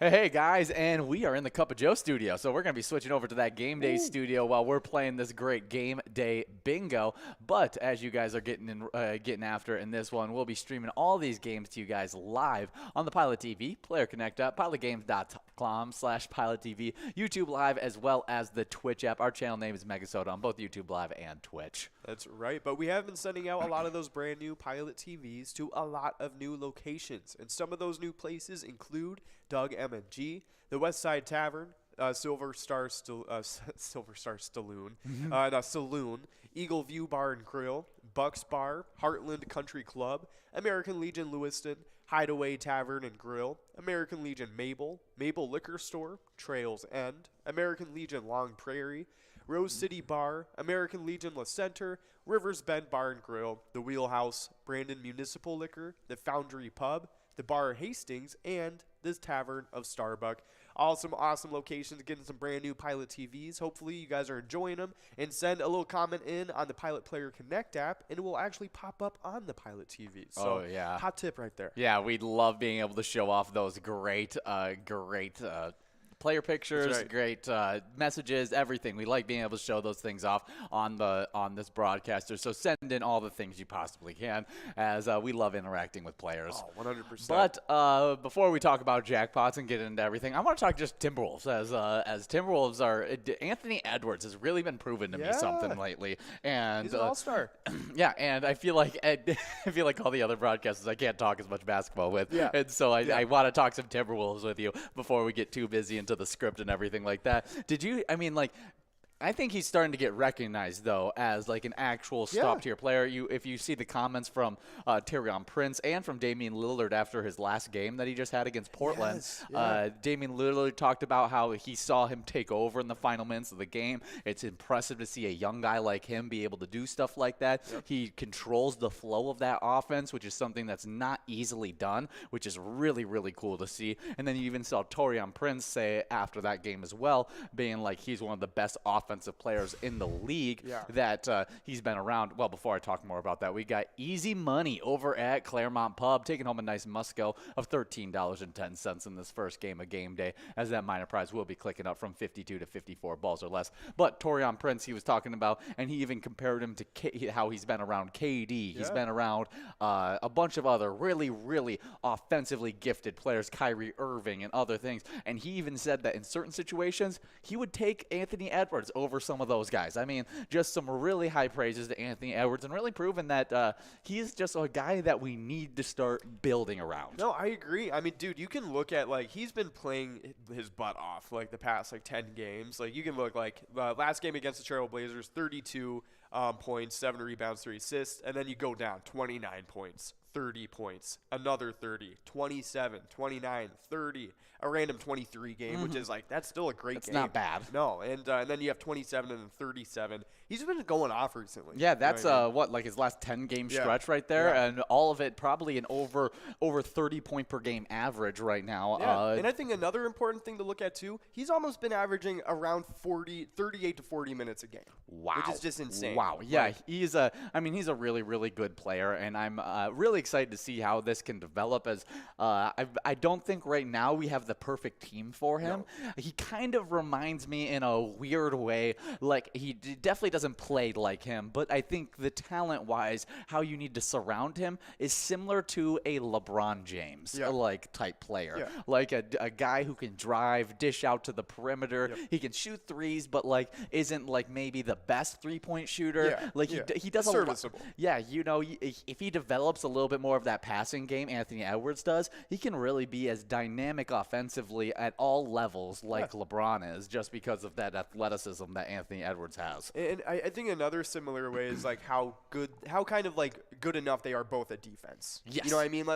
Hey guys, and we are in the Cup of Joe studio, so we're going to be switching over to that game day studio while we're playing this great game day bingo. But as you guys are getting after in this one, we'll be streaming all these games to you guys live on the Pilot TV, Player Connect app, pilotgames.com/PilotTV, YouTube Live, as well as the Twitch app. Our channel name is MegaSota on both YouTube Live and Twitch. That's right, but we have been sending out a lot of those brand new Pilot TVs to a lot of new locations, and some of those new places include Doug M&G, the West Side Tavern, Silver Star Saloon, Eagle View Bar and Grill, Bucks Bar, Heartland Country Club, American Legion Lewiston, Hideaway Tavern and Grill, American Legion Maple Liquor Store, Trails End, American Legion Long Prairie, Rose City Bar, American Legion La Center, Rivers Bend Bar and Grill, the Wheelhouse, Brandon Municipal Liquor, the Foundry Pub, the Bar Hastings, and this Tavern of Starbuck. All some awesome locations, getting some brand new Pilot TVs. Hopefully you guys are enjoying them, and send a little comment in on the Pilot Player Connect app, and it will actually pop up on the Pilot TV. So, yeah. Hot tip right there. Yeah, we'd love being able to show off those great player pictures, right. great messages, everything. We like being able to show those things off on this broadcaster. So send in all the things you possibly can, as we love interacting with players. Oh, 100%. But before we talk about jackpots and get into everything, I want to talk just Timberwolves, as Timberwolves are. Anthony Edwards has really been proving to me something lately, and he's an all-star. Yeah, and I feel like all the other broadcasters, I can't talk as much basketball with, and so I want to talk some Timberwolves with you before we get too busy into the script and everything like that. I think he's starting to get recognized, though, as like an actual top-tier player. If you see the comments from Taurean Prince and from Damian Lillard after his last game that he just had against Portland, Damian Lillard talked about how he saw him take over in the final minutes of the game. It's impressive to see a young guy like him be able to do stuff like that. He controls the flow of that offense, which is something that's not easily done, which is really, really cool to see. And then you even saw Taurean Prince say after that game as well, being like he's one of the best offensive players in the league that he's been around. Well, before I talk more about that, we got easy money over at Claremont Pub, taking home a nice Musco of $13.10 in this first game of game day, as that minor prize will be clicking up from 52 to 54 balls or less. But Taurean Prince, he was talking about, and he even compared him to how he's been around KD. He's been around a bunch of other really, really offensively gifted players, Kyrie Irving and other things. And he even said that in certain situations, he would take Anthony Edwards over some of those guys. I mean, just some really high praises to Anthony Edwards, and really proving that he's just a guy that we need to start building around. No, I agree. I mean, dude, you can look at, like, he's been playing his butt off, like, the past, 10 games. Like, you can look, last game against the Charitable Blazers, 32 points, 7 rebounds, 3 assists, and then you go down 29 points, 30 points, another 30, 27, 29, 30, a random 23 game, which is that's still a great game. That's not bad. No, and then you have 27 and then 37. He's been going off recently. Yeah, that's his last 10-game stretch right there, and all of it probably an over 30-point per game average right now. Yeah, and I think another important thing to look at too, he's almost been averaging around 38 to 40 minutes a game. Wow, which is just insane. Wow, yeah, he's a really, really good player, and I'm really excited to see how this can develop. As I don't think right now we have the perfect team for him. No. He kind of reminds me in a weird way, like he definitely doesn't play like him, but I think the talent-wise, how you need to surround him is similar to a LeBron James type player, like a guy who can drive, dish out to the perimeter. He can shoot threes, but isn't maybe the best three-point shooter. He does serviceable. If he develops a little bit more of that passing game, Anthony Edwards does, he can really be as dynamic offensively at all levels like LeBron is, just because of that athleticism that Anthony Edwards has. And I think another similar way is how good enough they are both at defense. Yes. You know what I mean?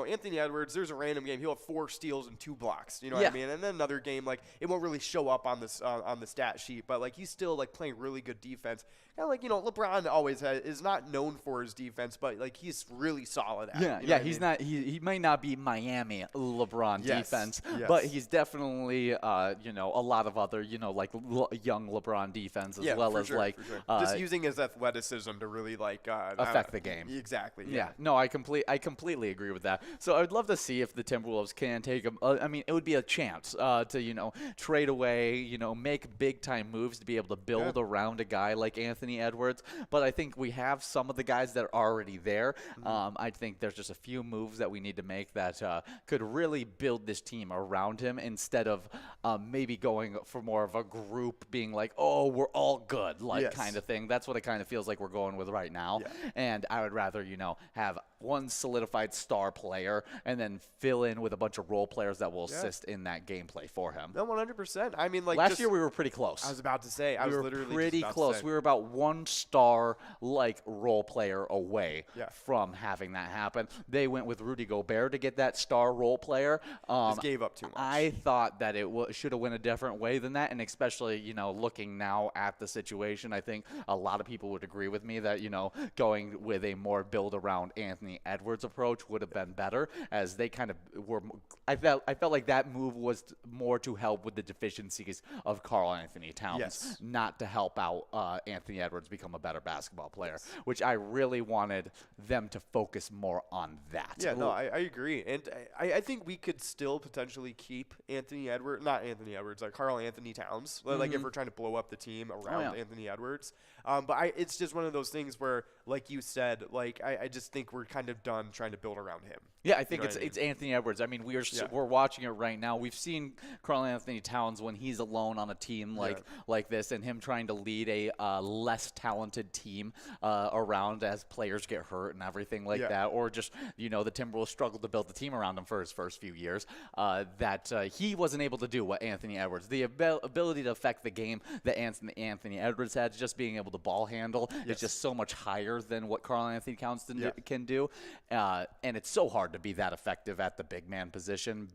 Anthony Edwards, there's a random game, he'll have 4 steals and 2 blocks. You know what I mean? And then another game, it won't really show up on this on the stat sheet, but he's still playing really good defense. Kind of LeBron always is not known for his defense, but he's really solid at it. He's not. He might not be Miami LeBron defense, but he's definitely a lot of other young LeBron defense as well as just using his athleticism to really affect the game. Exactly. Yeah. No, I completely agree with that. that. So I'd love to see if the Timberwolves can take him. I mean, it would be a chance to trade away, make big time moves to be able to build around a guy like Anthony Edwards. But I think we have some of the guys that are already there. I think there's just a few moves that we need to make that could really build this team around him instead of maybe going for more of a group being like, oh, we're all good, kind of thing. That's what it kind of feels like we're going with right now. And I would rather, have one solidified star player and then fill in with a bunch of role players that will assist in that gameplay for him. No, 100%. I mean, last year we were pretty close. I was about to say. I was literally pretty close. We were about one star role player away from having that happen. They went with Rudy Gobert to get that star role player. Just gave up too much. I thought that it should have went a different way than that, and especially looking now at the situation, I think a lot of people would agree with me that going with a more build around Anthony Edwards approach would have been better, as they kind of were. I felt like that move was more to help with the deficiencies of Karl Anthony Towns, not to help out Anthony Edwards become a better basketball player, which I really wanted them to focus more on that. Yeah, no, I agree. And I think we could still potentially keep Karl Anthony Towns, like if we're trying to blow up the team around Anthony Edwards. But it's just one of those things where, like you said, I just think we're kind of done trying to build around him. Yeah, I think it's Anthony Edwards. I mean, we're watching it right now. We've seen Karl Anthony Towns when he's alone on a team like this, and him trying to lead a less talented team around as players get hurt and everything like that, or just the Timberwolves struggled to build the team around him for his first few years. That he wasn't able to do what Anthony Edwards, the ability to affect the game that Anthony Edwards had, just being able to ball handle is just so much higher than what Karl Anthony Towns can do, and it's so hard to be that effective at the big man position.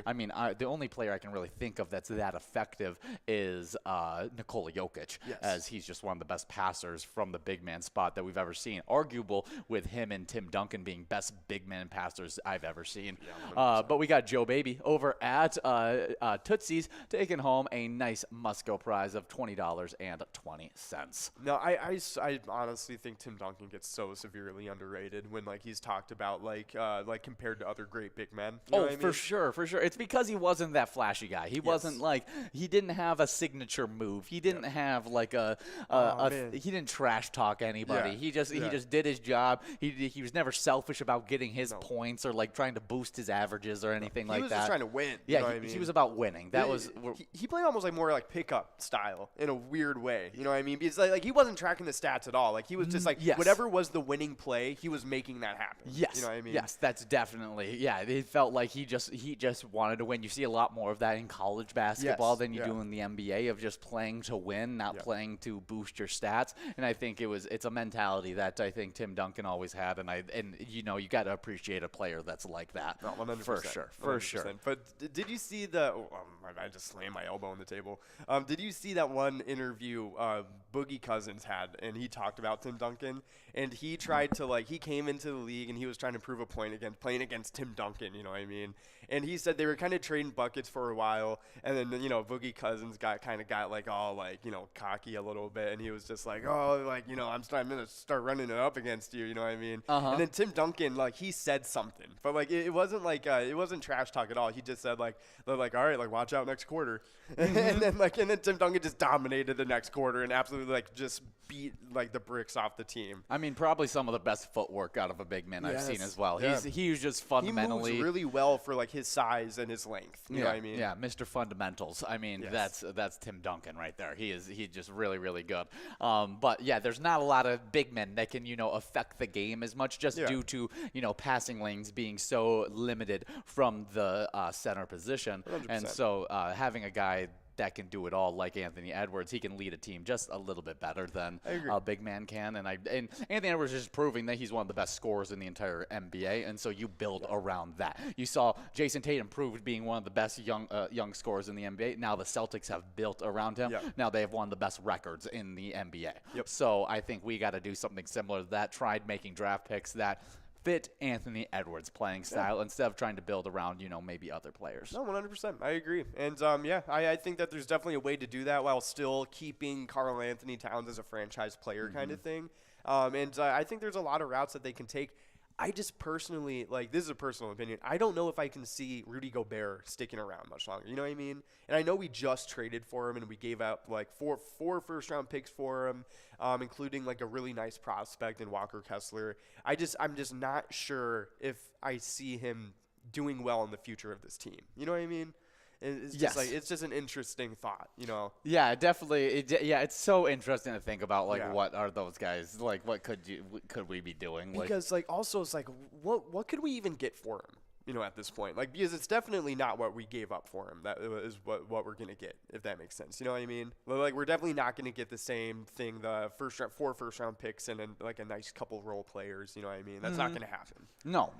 I mean, the only player I can really think of that's that effective is Nikola Jokic, as he's just one of the best passers from the big man spot that we've ever seen. Arguable with him and Tim Duncan being best big man passers I've ever seen. But we got Joe Baby over at Tootsie's taking home a nice Musco prize of $20.20. No, I honestly think Tim Duncan gets so severely underrated when he's talked about compared to other great big men. You know what I mean? For sure. It's because he wasn't that flashy guy. He wasn't he didn't have a signature move. He didn't have he didn't trash talk anybody. He just did his job. He was never selfish about getting his points or trying to boost his averages or anything like that. He was just trying to win. Yeah, you know what I mean? He was about winning. He played almost more pickup style in a weird way. You know what I mean? Because he wasn't tracking the stats at all. He was just whatever was the winning play, he was making that happen. Yes. You know what I mean? Yes, that's definitely. Yeah, it felt like he just wanted to win. You see a lot more of that in college basketball than you do in the NBA, of just playing to win, not playing to boost your stats. And I think it's a mentality that I think Tim Duncan always had, and you got to appreciate a player that's like that. No, 100%, for sure. But did you see I just slammed my elbow on the table. Did you see that one interview Boogie Cousins had, and he talked about Tim Duncan, and he tried to he came into the league and he was trying to prove a point playing against Tim Duncan, you know what I mean? And he said they were kind of trading buckets for a while, and then Boogie Cousins got all cocky a little bit, and he was just I'm gonna start running it up against you, you know what I mean? And then Tim Duncan he said something, but it wasn't it wasn't trash talk at all. He just said all right, watch out next quarter, and then Tim Duncan just dominated the next quarter and absolutely just beat the bricks off the team. I mean, probably some of the best footwork out of a big man I've seen as well. Yeah. He was just fundamentally. He moves really well for his size and his length. You know what I mean? Yeah, Mr. Fundamentals. I mean, that's Tim Duncan right there. He's just really, really good. But yeah, there's not a lot of big men that can affect the game as much, just due to passing lanes being so limited from the center position. 100%. And so having a guy that can do it all like Anthony Edwards, he can lead a team just a little bit better than a big man can. And Anthony Edwards is just proving that he's one of the best scorers in the entire NBA, and so you build around that. You saw Jason Tatum prove being one of the best young scorers in the NBA. Now the Celtics have built around him. Now they have one of the best records in the NBA. So I think we got to do something similar to that. Tried making draft picks that fit Anthony Edwards' playing style instead of trying to build around, maybe other players. No, 100%. I agree. And, I think that there's definitely a way to do that while still keeping Karl Anthony Towns as a franchise player kind of thing. And I think there's a lot of routes that they can take. I just personally, like, this is a personal opinion. I don't know if I can see Rudy Gobert sticking around much longer. You know what I mean? And I know we just traded for him, and we gave out like four first-round picks for him, including like a really nice prospect in Walker Kessler. I'm just not sure if I see him doing well in the future of this team. You know what I mean? It's just like, it's just an interesting thought, you know? Yeah, definitely. It's so interesting to think about, like, what are those guys, like, what could we be doing? Because, like, also it's like, what could we even get for him, you know, at this point? Like, because it's definitely not what we gave up for him. That is what we're going to get, if that makes sense. You know what I mean? Like, we're definitely not going to get the same thing, the four first-round picks and then, like, a nice couple role players. You know what I mean? That's not going to happen. No.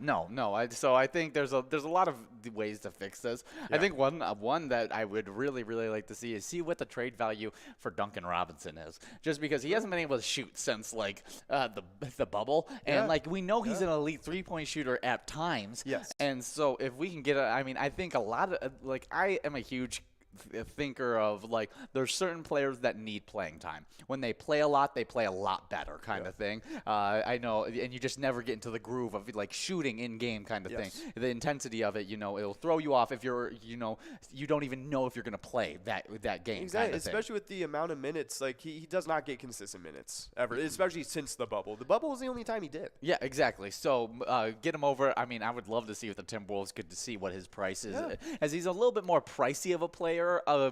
So I think there's a lot of ways to fix this. I think one that I would really, really like to see what the trade value for Duncan Robinson is. Just because he hasn't been able to shoot since, like, the bubble. And, like, we know he's an elite three-point shooter at times. Yes. And so if we can get I think a lot of, like, I am a huge thinker of, like, there's certain players that need playing time. When they play a lot, they play a lot better kind of thing. I know, and you just never get into the groove of, like, shooting in-game kind of thing. The intensity of it, you know, it'll throw you off if you're, you know, you don't even know if you're going to play that game. Exactly, kind of especially with the amount of minutes. Like, he does not get consistent minutes ever, especially since the bubble. The bubble was the only time he did. Yeah, exactly. So get him over. I mean, I would love to see with the Timberwolves, good to see what his price is, as he's a little bit more pricey of a player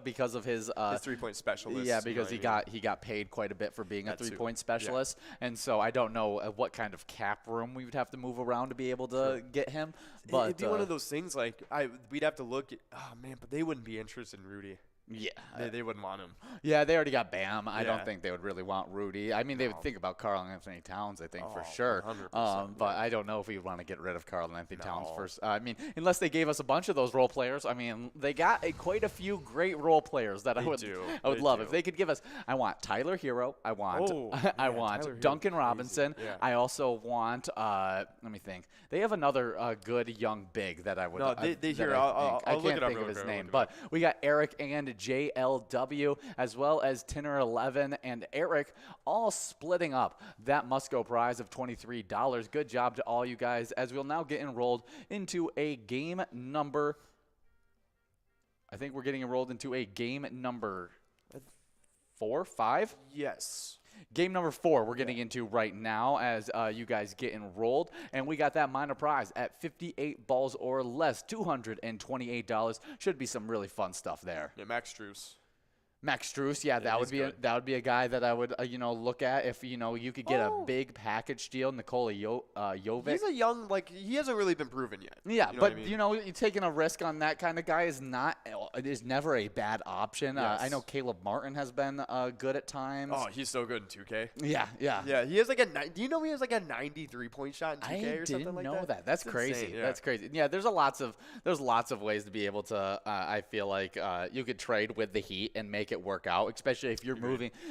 because of his 3-point specialist. Yeah, because he got paid quite a bit for being a 3-point specialist, and so I don't know what kind of cap room we would have to move around to be able to get him. But it'd be one of those things like we'd have to look at. Oh man, but they wouldn't be interested in Rudy. Yeah, they wouldn't want him. Yeah, they already got Bam. I don't think they would really want Rudy. I mean, they would think about Karl Anthony Towns, I think, for sure. 100%, but I don't know if we would want to get rid of Karl Anthony Towns first. I mean, unless they gave us a bunch of those role players. I mean, they got quite a few great role players that I would love. If they could give us, I want Tyler Hero. I want Duncan Robinson. Yeah. I also want, let me think. They have another good young big that I would. No, I can't think of his name, but we got Eric and JLW, as well as Tinner 11 and Eric, all splitting up that must-go prize of $23. Good job to all you guys, as we'll now get enrolled into a game number. I think we're getting enrolled into a game number 4, 5? Yes. Game number 4 we're getting into right now as you guys get enrolled. And we got that minor prize at 58 balls or less, $228. Should be some really fun stuff there. Yeah, Max Strus. Max Strus, that would be a guy that I would look at if you could get a big package deal. Nikola Jovic. He's a young, like, he hasn't really been proven yet. Yeah, taking a risk on that kind of guy is never a bad option. Yes. I know Caleb Martin has been good at times. Oh, he's so good in 2K. Yeah. Yeah, he has like do you know he has like a 93-point shot in 2K or something like that? I didn't know that. That's crazy. Insane, yeah. That's crazy. Yeah, there's lots of ways to be able to. I feel like you could trade with the Heat and make it work out, especially if you're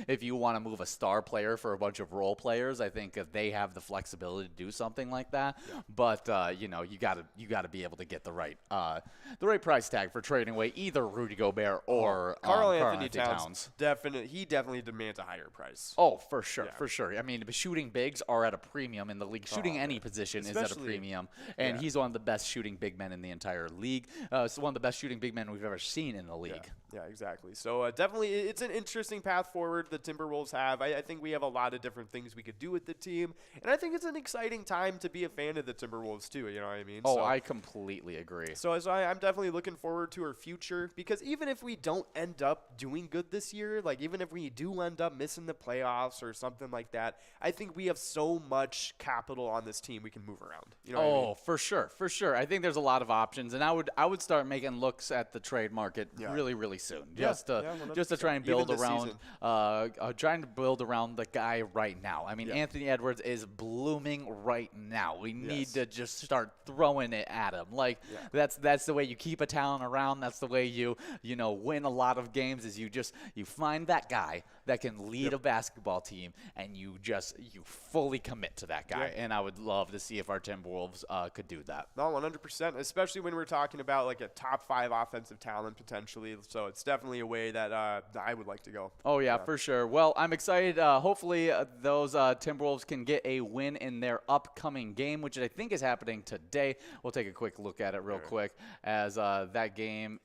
if you want to move a star player for a bunch of role players. I think if they have the flexibility to do something like that. Yeah. But you gotta be able to get the right price tag for trading away either Rudy Gobert or Karl Anthony Towns. He definitely demands a higher price. Oh, for sure, for sure. I mean, shooting bigs are at a premium in the league. Shooting any position is at a premium, and he's one of the best shooting big men in the entire league. It's one of the best shooting big men we've ever seen in the league. Yeah, exactly. So definitely, it's an interesting path forward the Timberwolves have. I think we have a lot of different things we could do with the team, and I think it's an exciting time to be a fan of the Timberwolves too. You know what I mean? Oh, I completely agree. So I'm definitely looking forward to our future, because even if we don't end up doing good this year, like even if we do end up missing the playoffs or something like that, I think we have so much capital on this team we can move around. You know what I mean? For sure. I think there's a lot of options, and I would start making looks at the trade market really, really soon, just to try and build around, trying to build around the guy right now. I mean, Anthony Edwards is blooming right now. We need to just start throwing it at him. Like that's the way you keep a talent around. That's the way you win a lot of games. Is you find that guy, that can lead a basketball team, and you fully commit to that guy. And I would love to see if our Timberwolves could do that. No, 100%, especially when we're talking about like a top 5 offensive talent potentially. So it's definitely a way that I would like to go. Oh, yeah, for sure. Well, I'm excited. Hopefully those Timberwolves can get a win in their upcoming game, which I think is happening today. We'll take a quick look at it real quick as that game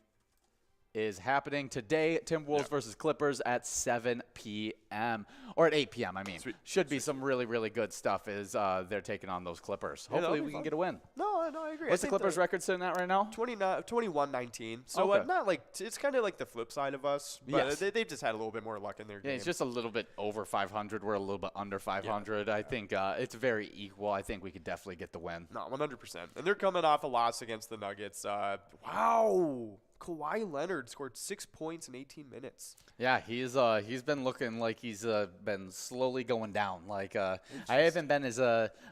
is happening today. Timberwolves versus Clippers at 7 p.m. or at 8 p.m. I mean, should be some really, really good stuff as they're taking on those Clippers. Hopefully we can get a win. No, I agree. What's the Clippers record sitting at right now? 21-19. So not like it's kind of like the flip side of us, but they've just had a little bit more luck in their game. Yeah, it's just a little bit over 500. We're a little bit under 500. I think it's very equal. I think we could definitely get the win. No, 100%. And they're coming off a loss against the Nuggets. Wow. Kawhi Leonard scored 6 points in 18 minutes. Yeah, he's been looking like he's been slowly going down. Like I haven't been as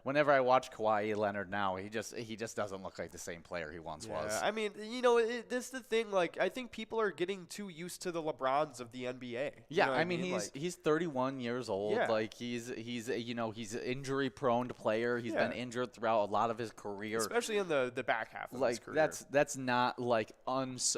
whenever I watch Kawhi Leonard now, he just doesn't look like the same player he once was. I mean, this is the thing. Like I think people are getting too used to the LeBrons of the NBA. Yeah, I mean he's 31 years old. Yeah. Like he's an injury prone player. He's been injured throughout a lot of his career, especially in the back half of his career. That's not like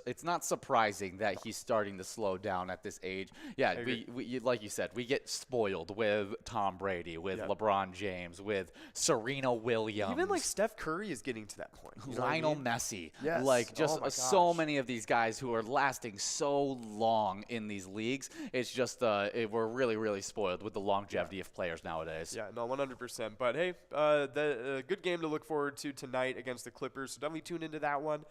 it's not surprising that he's starting to slow down at this age. Yeah, we like you said, we get spoiled with Tom Brady, with LeBron James, with Serena Williams. Even like Steph Curry is getting to that point. You know Lionel Messi. Yes. Like just so many of these guys who are lasting so long in these leagues. It's just we're really, really spoiled with the longevity of players nowadays. Yeah, no, 100%. But hey, the good game to look forward to tonight against the Clippers. So definitely tune into that one.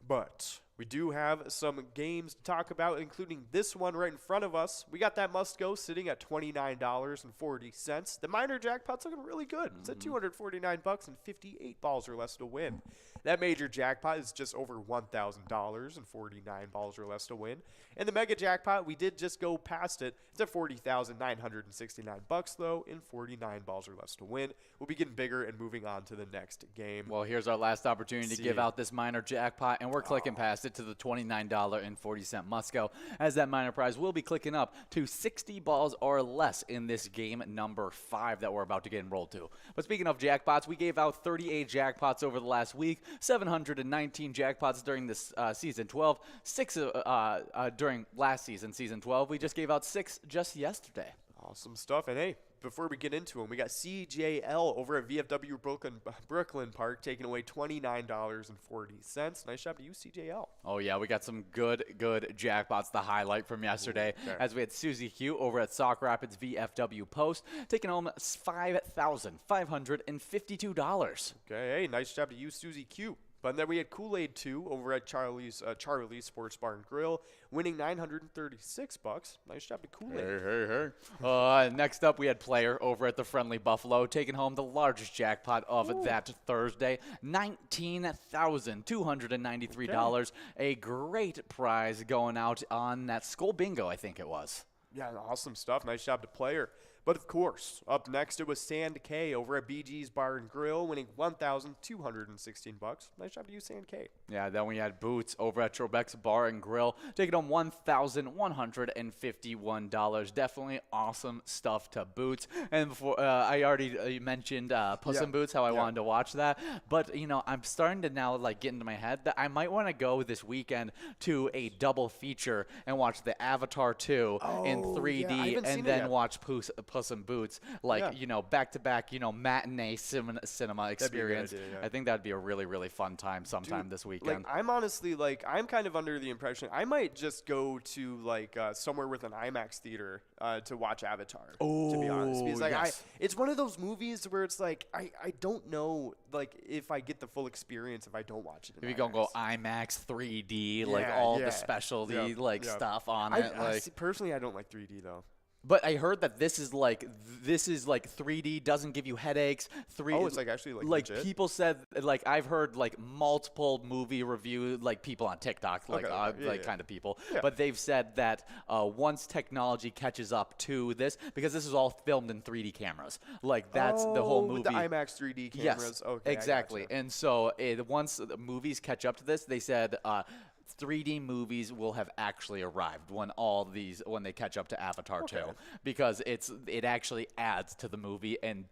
But we do have some games to talk about, including this one right in front of us. We got that must-go sitting at $29.40. The minor jackpot's looking really good. It's at $249 and 58 balls or less to win. That major jackpot is just over $1,000 and 49 balls or less to win. And the mega jackpot, we did just go past it. It's at $40,969 though, and 49 balls or less to win. We'll be getting bigger and moving on to the next game. Well, here's our last opportunity to give out this minor jackpot, and we're clicking past it to the $29.40 must-go, as that minor prize will be clicking up to 60 balls or less in this game number 5 that we're about to get enrolled to. But speaking of jackpots, we gave out 38 jackpots over the last week, 719 jackpots during this season 12, 6 during last season 12. We just gave out 6 just yesterday. Awesome stuff. And hey, before we get into them, we got CJL over at VFW Brooklyn Park taking away $29.40. Nice job to you, CJL. Oh, yeah, we got some good jackpots to highlight from yesterday, as we had Susie Q over at Sauk Rapids VFW Post taking home $5,552. Okay, hey, nice job to you, Susie Q. But then we had Kool-Aid 2 over at Charlie's Sports Bar and Grill, winning $936. Nice job to Kool-Aid. Hey. Next up, we had Player over at the Friendly Buffalo, taking home the largest jackpot of that Thursday, $19,293. A great prize going out on that Skull Bingo, I think it was. Yeah, awesome stuff. Nice job to Player. But of course, up next it was Sand K over at BG's Bar and Grill, winning $1,216. Nice job to you, Sand K. Yeah, then we had Boots over at Trebek's Bar and Grill, taking home $1,151. Definitely awesome stuff to Boots. And before I already mentioned Puss in Boots, how I wanted to watch that. But I'm starting to now get into my head that I might want to go this weekend to a double feature and watch the Avatar 2 in 3D, and then watch Puss in Boots, back to back, matinee cinema experience. I think that'd be a really, really fun time sometime this weekend. I'm honestly I'm kind of under the impression I might just go to somewhere with an IMAX theater to watch Avatar. To be honest, because it's one of those movies where it's I don't know if I get the full experience if I don't watch it. If you're gonna go IMAX 3D, all the specialty stuff on it. Personally, I don't like 3D though. But I heard that this is 3D, doesn't give you headaches. It's actually legit? People said I've heard multiple movie review people on TikTok kind of people, but they've said that once technology catches up to this, because this is all filmed in 3D cameras, that's the whole movie. With the IMAX 3D cameras. Yes, okay, exactly. And so once the movies catch up to this, they said 3D movies will have actually arrived when they catch up to Avatar 2, because it actually adds to the movie, and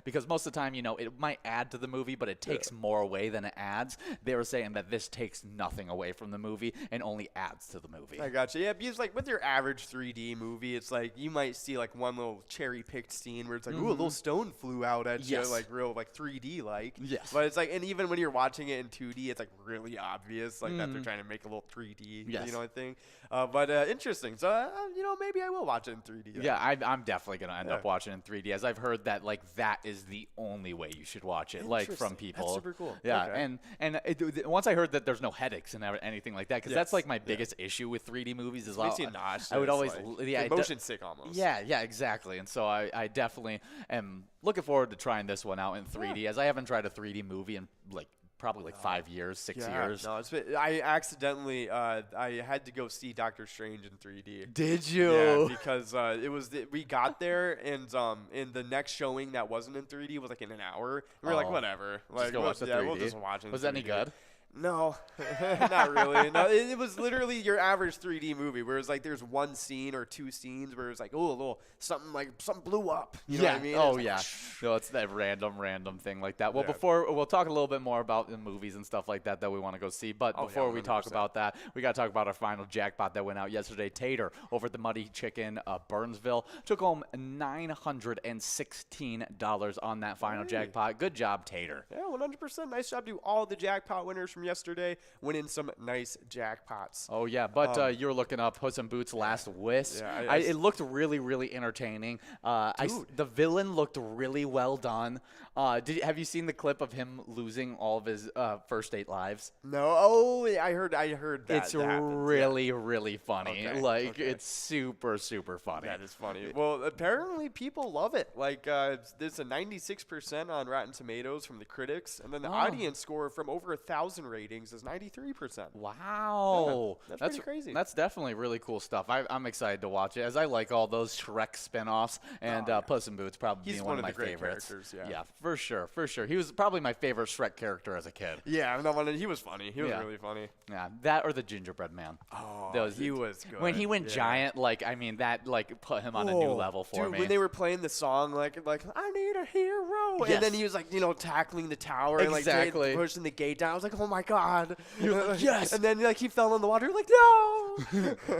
because most of the time, it might add to the movie, but it takes more away than it adds. They were saying that this takes nothing away from the movie and only adds to the movie. I gotcha. Yeah, because like with your average 3D movie, it's like you might see like one little cherry-picked scene where it's like, ooh, a little stone flew out at you, like real like 3D like. Yes. But it's like, and even when you're watching it in 2D, it's like really obvious like that they're trying to make a little 3D, thing. But interesting. So maybe I will watch it in 3D. Yeah, I'm definitely gonna end up watching it in 3D, as I've heard that like that is the only way you should watch it, like from people. That's super cool. Yeah, and once I heard that there's no headaches and anything like that, because that's like my biggest issue with 3D movies is makes you nauseous. I would always motion sick almost. Yeah, exactly. And so I definitely am looking forward to trying this one out in 3D, as I haven't tried a 3D movie in probably 5 years, 6 years. No, I accidentally I had to go see Doctor Strange in 3D. Did you? Yeah, because we got there and the next showing that wasn't in 3D was like in an hour. We were like, whatever. Like, we'll just watch it in 3D. Was that any good? No, not really. No, it was literally your average 3D movie, where it's like there's one scene or two scenes where it's like, oh, a little something blew up. You know what I mean? Oh, yeah. No, it's that random thing like that. Well, before we'll talk a little bit more about the movies and stuff like that we want to go see. But before we talk about that, we got to talk about our final jackpot that went out yesterday. Tater over at the Muddy Chicken, Burnsville, took home $916 on that final jackpot. Good job, Tater. Yeah, 100%. Nice job to all the jackpot winners from yesterday, winning some nice jackpots. Oh yeah, but you're looking up Puss in Boots' Last Wish. Yeah, it looked really entertaining. The villain looked really well done. Have you seen the clip of him losing all of his first 8 lives? No. Oh, I heard that. It's really funny. It's super funny. That is funny. Well, apparently people love it. Like there's a 96% on Rotten Tomatoes from the critics, and then the audience score from over 1,000 ratings is 93%. Wow, yeah, that's pretty crazy. That's definitely really cool stuff. I'm excited to watch it, as I like all those Shrek spinoffs, and Puss in Boots probably being one of my favorites. Yeah, for sure. He was probably my favorite Shrek character as a kid. Yeah, no, he was funny. He was really funny. Yeah, that or the Gingerbread Man. Oh, he was good. When he went giant, that put him on a new level for me. When they were playing the song, like I need a hero, and then he was tackling the tower and pushing the gate down. I was like, oh my god. You're like, yes. And then he fell in the water. You're like, no.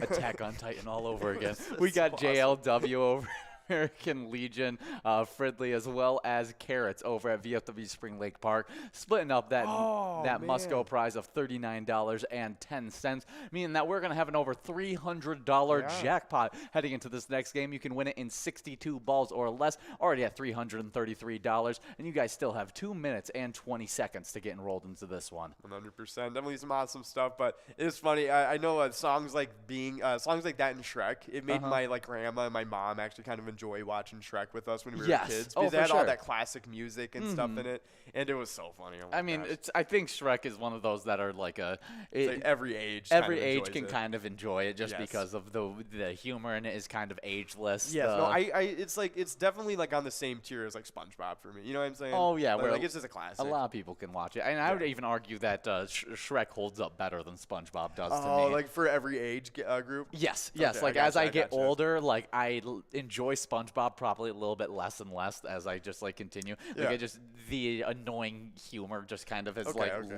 Attack on Titan all over again. We got JLW over American Legion, Fridley, as well as Carrots over at VFW Spring Lake Park, splitting up that must-go prize of $39.10, meaning that we're going to have an over $300 jackpot heading into this next game. You can win it in 62 balls or less, already at $333, and you guys still have 2 minutes and 20 seconds to get enrolled into this one. 100%. Definitely some awesome stuff, but it's funny. I know songs like that in Shrek, it made my grandma and my mom actually kind of enjoy watching Shrek with us when we were kids, because it had all that classic music and stuff in it, and it was so funny. I think Shrek is one of those that are every age can kind of enjoy it, just because of the humor in it is kind of ageless. Yes, it's definitely on the same tier as SpongeBob for me. You know what I'm saying? Oh yeah, it's just a classic. A lot of people can watch it, and I would even argue that Shrek holds up better than SpongeBob does to me. Oh, for every age group? Yes. As I get older, I enjoy SpongeBob probably a little bit less and less as I just continue. The annoying humor just kind of has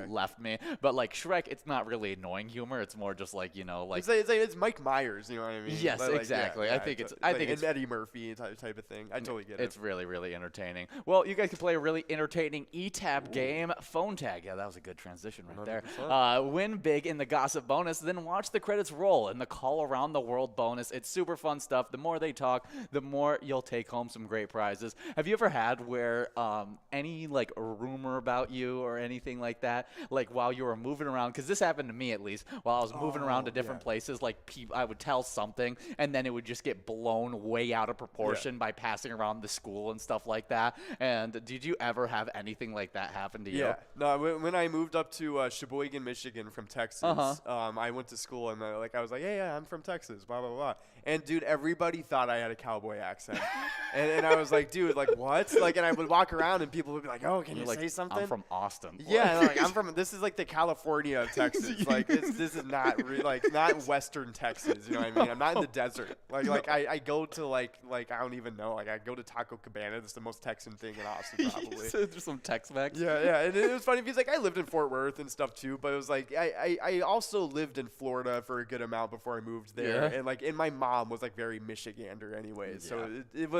left me. But Shrek, it's not really annoying humor. It's more just it's Mike Myers. You know what I mean? Yes, exactly. I think it's Eddie Murphy type of thing. I totally get it. It's really entertaining. Well, you guys can play a really entertaining E-Tab game, Phone Tag. Yeah, that was a good transition right there. Win big in the gossip bonus, then watch the credits roll in the Call Around the World bonus. It's super fun stuff. The more they talk, the more you'll take home some great prizes. Have you ever had where any rumor about you or anything like that, while you were moving around, because this happened to me at least, while I was moving around to different places, I would tell something and then it would just get blown way out of proportion by passing around the school and stuff like that. And did you ever have anything like that happen to you? Yeah. No, when I moved up to Sheboygan, Michigan from Texas, I went to school and I was like, hey, I'm from Texas, blah, blah, blah. And dude, everybody thought I had a cowboy accent. and I was like, dude, like what? Like, and I would walk around and people would be like, oh, can you say something? I'm from Austin. Yeah, and like I'm from. This is like the California of Texas. Like this is not not Western Texas. You know what I mean? I'm not in the desert. Like I go to like I don't even know. Like I go to Taco Cabana. That's the most Texan thing in Austin, probably. So there's some Tex-Mex. Yeah. And it was funny because like I lived in Fort Worth and stuff too, but it was like I also lived in Florida for a good amount before I moved there, and my mom was like very Michigander anyway, so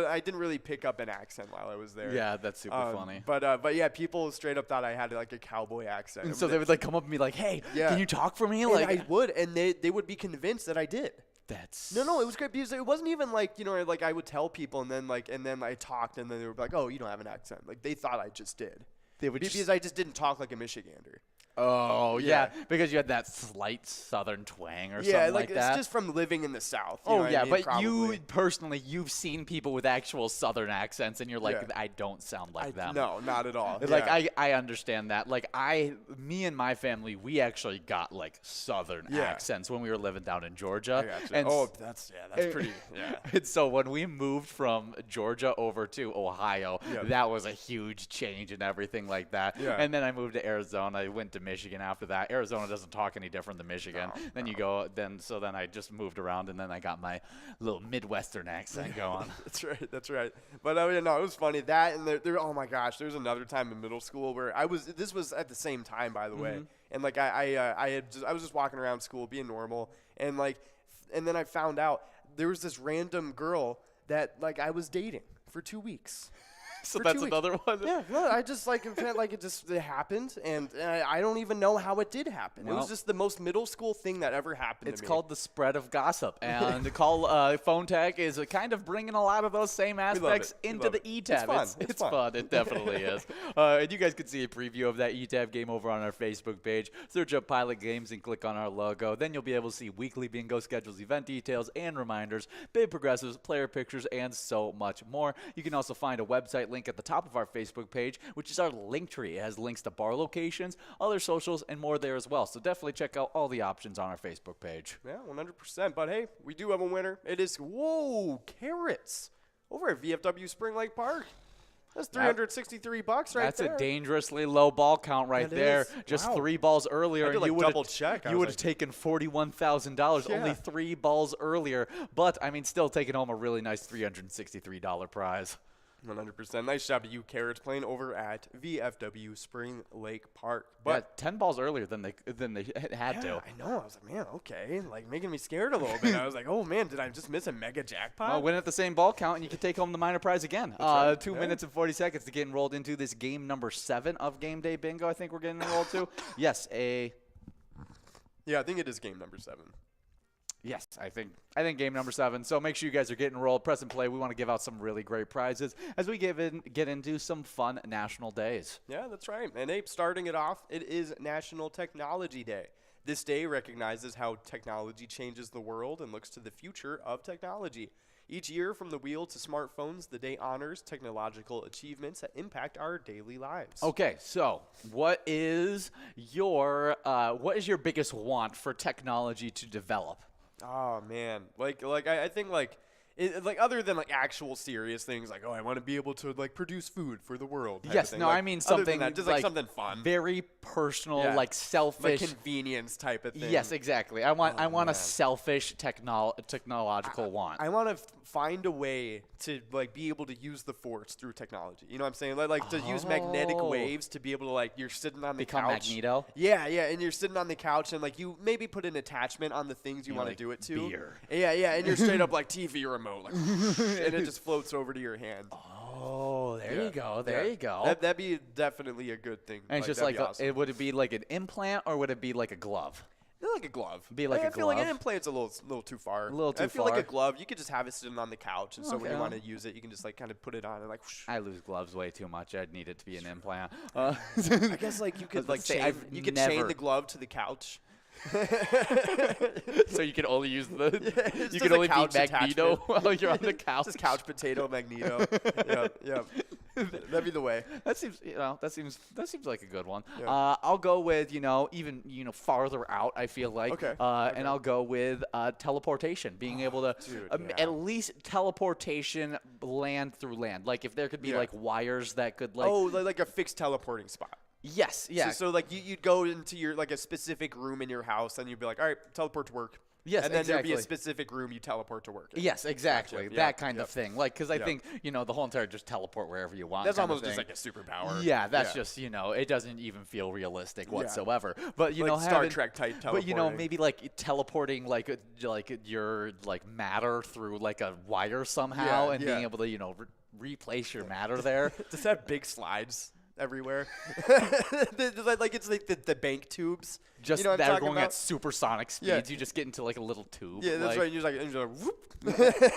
I didn't really pick up an accent while I was there. Yeah, that's super funny. But yeah, people straight up thought I had like a cowboy accent. And so they would like come up and be like, "Hey, can you talk for me?" Like I would, and they would be convinced that I did. That's No, it was great because it wasn't even like, you know, like I would tell people and then I talked and then they were like, "Oh, you don't have an accent." Like they thought I just did. They would because I just didn't talk like a Michigander. Oh, yeah, because you had that slight southern twang or something like that. Yeah, it's just from living in the South. Oh, yeah, but you personally, you've seen people with actual southern accents, and you're like, I don't sound like them. No, not at all. Like, I understand that. Like, me and my family, we actually got, like, southern accents when we were living down in Georgia. I gotcha. And that's pretty, And so when we moved from Georgia over to Ohio, that was a huge change and everything like that. Yeah. And then I moved to Arizona. I went to Michigan after that. Arizona doesn't talk any different than Michigan. Then I just moved around and then I got my little Midwestern accent going. That's right. But no, it was funny that and there. Oh my gosh, there was another time in middle school where this was at the same time, by the way. And like I was just walking around school being normal and then I found out there was this random girl that like I was dating for 2 weeks. So that's another one. Yeah, no, I just like it happened, and I don't even know how it did happen. Well, it was just the most middle school thing that ever happened. It's called the spread of gossip, and the phone tag is kind of bringing a lot of those same aspects into the E-Tab. It's fun. It definitely is. And you guys can see a preview of that E-Tab game over on our Facebook page. Search up Pilot Games and click on our logo. Then you'll be able to see weekly bingo schedules, event details, and reminders, bid progressives, player pictures, and so much more. You can also find a website link at the top of our Facebook page, which is our link tree. It has links to bar locations, other socials, and more there as well. So definitely check out all the options on our Facebook page. Yeah, 100%. But hey, we do have a winner. It is, carrots over at VFW Spring Lake Park. That's $363 right there. That's a dangerously low ball count there. Just 3 balls earlier. I had to double check. You would have taken $41,000 only 3 balls earlier. But, I mean, still taking home a really nice $363 prize. 100%. Nice job to you, Carrots, playing over at VFW Spring Lake Park. But yeah, 10 balls earlier than they had to. I know. I was like, man, okay. Like, making me scared a little bit. I was like, oh, man, did I just miss a mega jackpot? Well, win at the same ball count, and you can take home the minor prize again. Right. 2 minutes and 40 seconds to get enrolled into this game number 7 of Game Day Bingo, I think we're getting enrolled to. Yes, Yeah, I think it is game number 7. Yes, I think game number 7. So make sure you guys are getting enrolled. Press and play. We want to give out some really great prizes as we get into some fun national days. Yeah, that's right. And Abe, starting it off, it is National Technology Day. This day recognizes how technology changes the world and looks to the future of technology. Each year, from the wheel to smartphones, the day honors technological achievements that impact our daily lives. Okay, so what is your biggest want for technology to develop? Oh man, I think other than actual serious things like I want to be able to produce food for the world. Yes, no, I mean something just something fun, very personal, selfish, convenience type of thing. Yes, exactly. I want a selfish technological want. I want to find a way to be able to use the force through technology. You know what I'm saying? To use magnetic waves to be able to you're sitting on the couch. Become Magneto. Yeah, and you're sitting on the couch and you maybe put an attachment on the things you want to do it to. Beer. Yeah, and you're straight up TV remote, and it just floats over to your hand. Oh, there you go. There you go. That'd be definitely a good thing. And it's just awesome. Would it be like an implant or would it be like a glove? Like a glove. I feel like an implant's a little too far. I feel like a glove, you could just have it sitting on the couch, and so when you want to use it, you can just kind of put it on and whoosh. I lose gloves way too much. I'd need it to be an implant. I guess you could chain the glove to the couch. So you can only use you can only be Magneto while you're on the couch. Just couch potato Magneto. Yep. That'd be the way. That seems, that seems like a good one. Yeah. I'll go with, even farther out, I feel like. Okay. And I'll go with teleportation, being able to at least teleportation land through land. Like if there could be like wires that could like a fixed teleporting spot. Yes, yeah. So like you'd go into your like a specific room in your house and you'd be like, all right, teleport to work. Yes, and then exactly. there'd be a specific room you teleport to work in. Yes, exactly. Gotcha. That kind of thing. Like, because I think, the whole entire just teleport wherever you want. That's almost just like a superpower. Yeah, that's just, it doesn't even feel realistic whatsoever. But, like Star Trek type teleporting. But, maybe like teleporting like your like matter through like a wire somehow and being able to, replace your matter there. Does that have big slides everywhere? Like it's like the bank tubes. Just that are going at supersonic speeds. Yeah. You just get into like a little tube. Yeah, that's right. You're like whoop.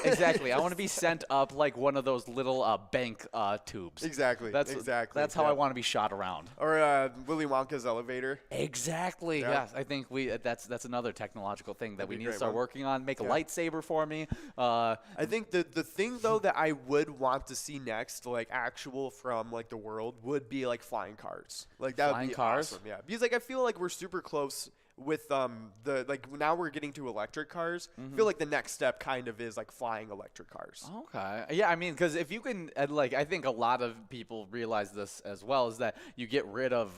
Exactly. I want to be sent up like one of those little bank tubes. Exactly. That's how I want to be shot around. Or Willy Wonka's elevator. Exactly. Yeah. Yes. I think that's another technological thing that we need to start working on. Make a lightsaber for me. I think the thing though that I would want to see next, like actual from like the world, would be like flying cars. Like that would be awesome. Yeah. Because like I feel like we're super close with the like now we're getting to electric cars. I feel like the next step kind of is like flying electric cars. Okay. Yeah, I mean, because if you can, I think a lot of people realize this as well, is that you get rid of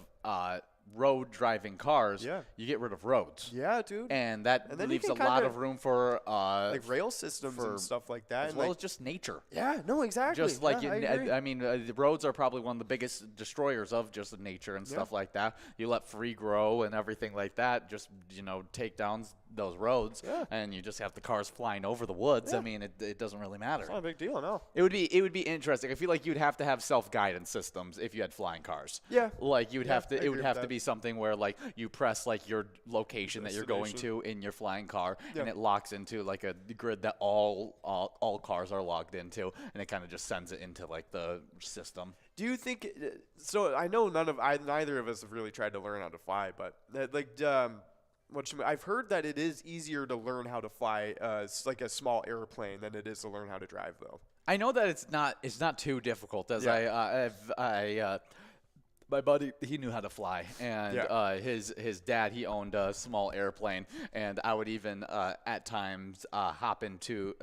road driving cars, you get rid of roads. Yeah, dude. And that leaves a lot of room for like rail systems and stuff like that. As well as just nature. Yeah, no, exactly. Just like, I mean, the roads are probably one of the biggest destroyers of just nature and stuff like that. You let free grow and everything like that, just, take down those roads, and you just have the cars flying over the woods. I mean, it doesn't really matter. It's not a big deal, no. It would be interesting. I feel like you'd have to have self-guidance systems if you had flying cars. Yeah. Like you'd have to. It would have to be something where like you press like your location that you're going to in your flying car, and it locks into like a grid that all cars are logged into, and it kind of just sends it into like the system. Do you think? So I know neither of us have really tried to learn how to fly, but I've heard that it is easier to learn how to fly like a small airplane than it is to learn how to drive, though. I know that it's not too difficult, as my buddy, he knew how to fly, and his dad, he owned a small airplane, and I would even at times hop into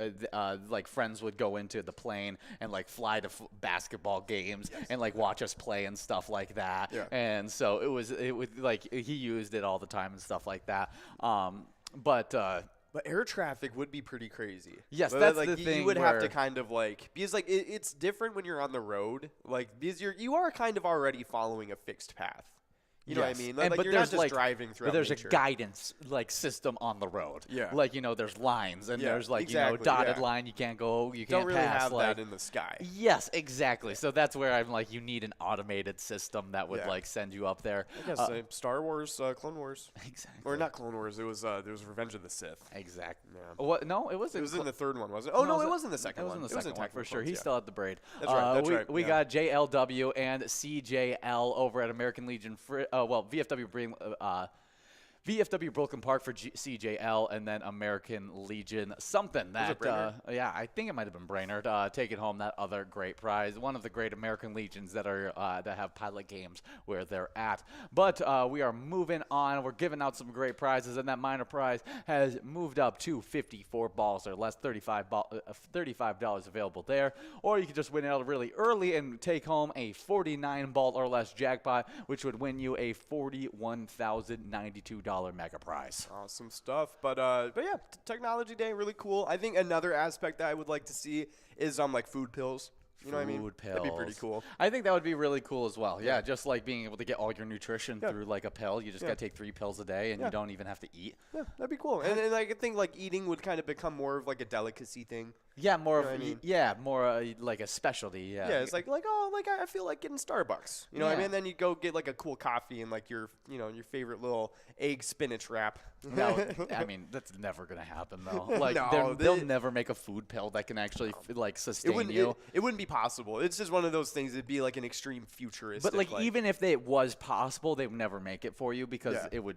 like friends would go into the plane and like fly to basketball games and like watch us play and stuff like that. And so it was like he used it all the time and stuff like that. But air traffic would be pretty crazy. Yes, but that's like, the thing. You would have to kind of like, because like it's different when you're on the road. Like because you are kind of already following a fixed path. You know what I mean? Like, but you're there's not just driving through. But there's nature. a guidance like system on the road. Yeah. Like there's lines and there's like dotted line. You can't go. You don't can't really pass. have like, that in the sky. Yes, exactly. So that's where I'm like, you need an automated system that would like send you up there. I guess Star Wars, Clone Wars. Exactly. Or not Clone Wars. It was Revenge of the Sith. Exactly. Yeah. What? No, it wasn't. It was in the third one, wasn't it? Oh no, it was in the second one. It was in the second one for sure. He still had the braid. That's right. That's right. We got JLW and CJL over at American Legion. VFW Brooklyn Park for CJL, and then American Legion something that I think it might have been Brainerd taking home that other great prize, one of the great American Legions that are that have pilot games where they're at. But we are moving on. We're giving out some great prizes, and that minor prize has moved up to 54 balls or less, $35 available there. Or you could just win it out really early and take home a 49 ball or less jackpot, which would win you a $41,092 mega prize. Awesome stuff. But yeah, Technology Day, really cool. I think another aspect that I would like to see is like food pills. You know what I mean? Food pills. That'd be pretty cool. I think that would be really cool as well. Yeah, just like being able to get all your nutrition through like a pill. You just got to take 3 pills a day, and you don't even have to eat. Yeah, that'd be cool. And I think like eating would kind of become more of like a delicacy thing. Yeah, more like a specialty. Yeah. Yeah, it's like I feel like getting Starbucks. You know what I mean? And then you go get like a cool coffee and like your your favorite little egg spinach wrap. No, I mean that's never gonna happen though. Like they'll never make a food pill that can actually like sustain you. It wouldn't be possible. It's just one of those things. It'd be like an extreme futuristic. But like even if it was possible, they would never make it for you because it would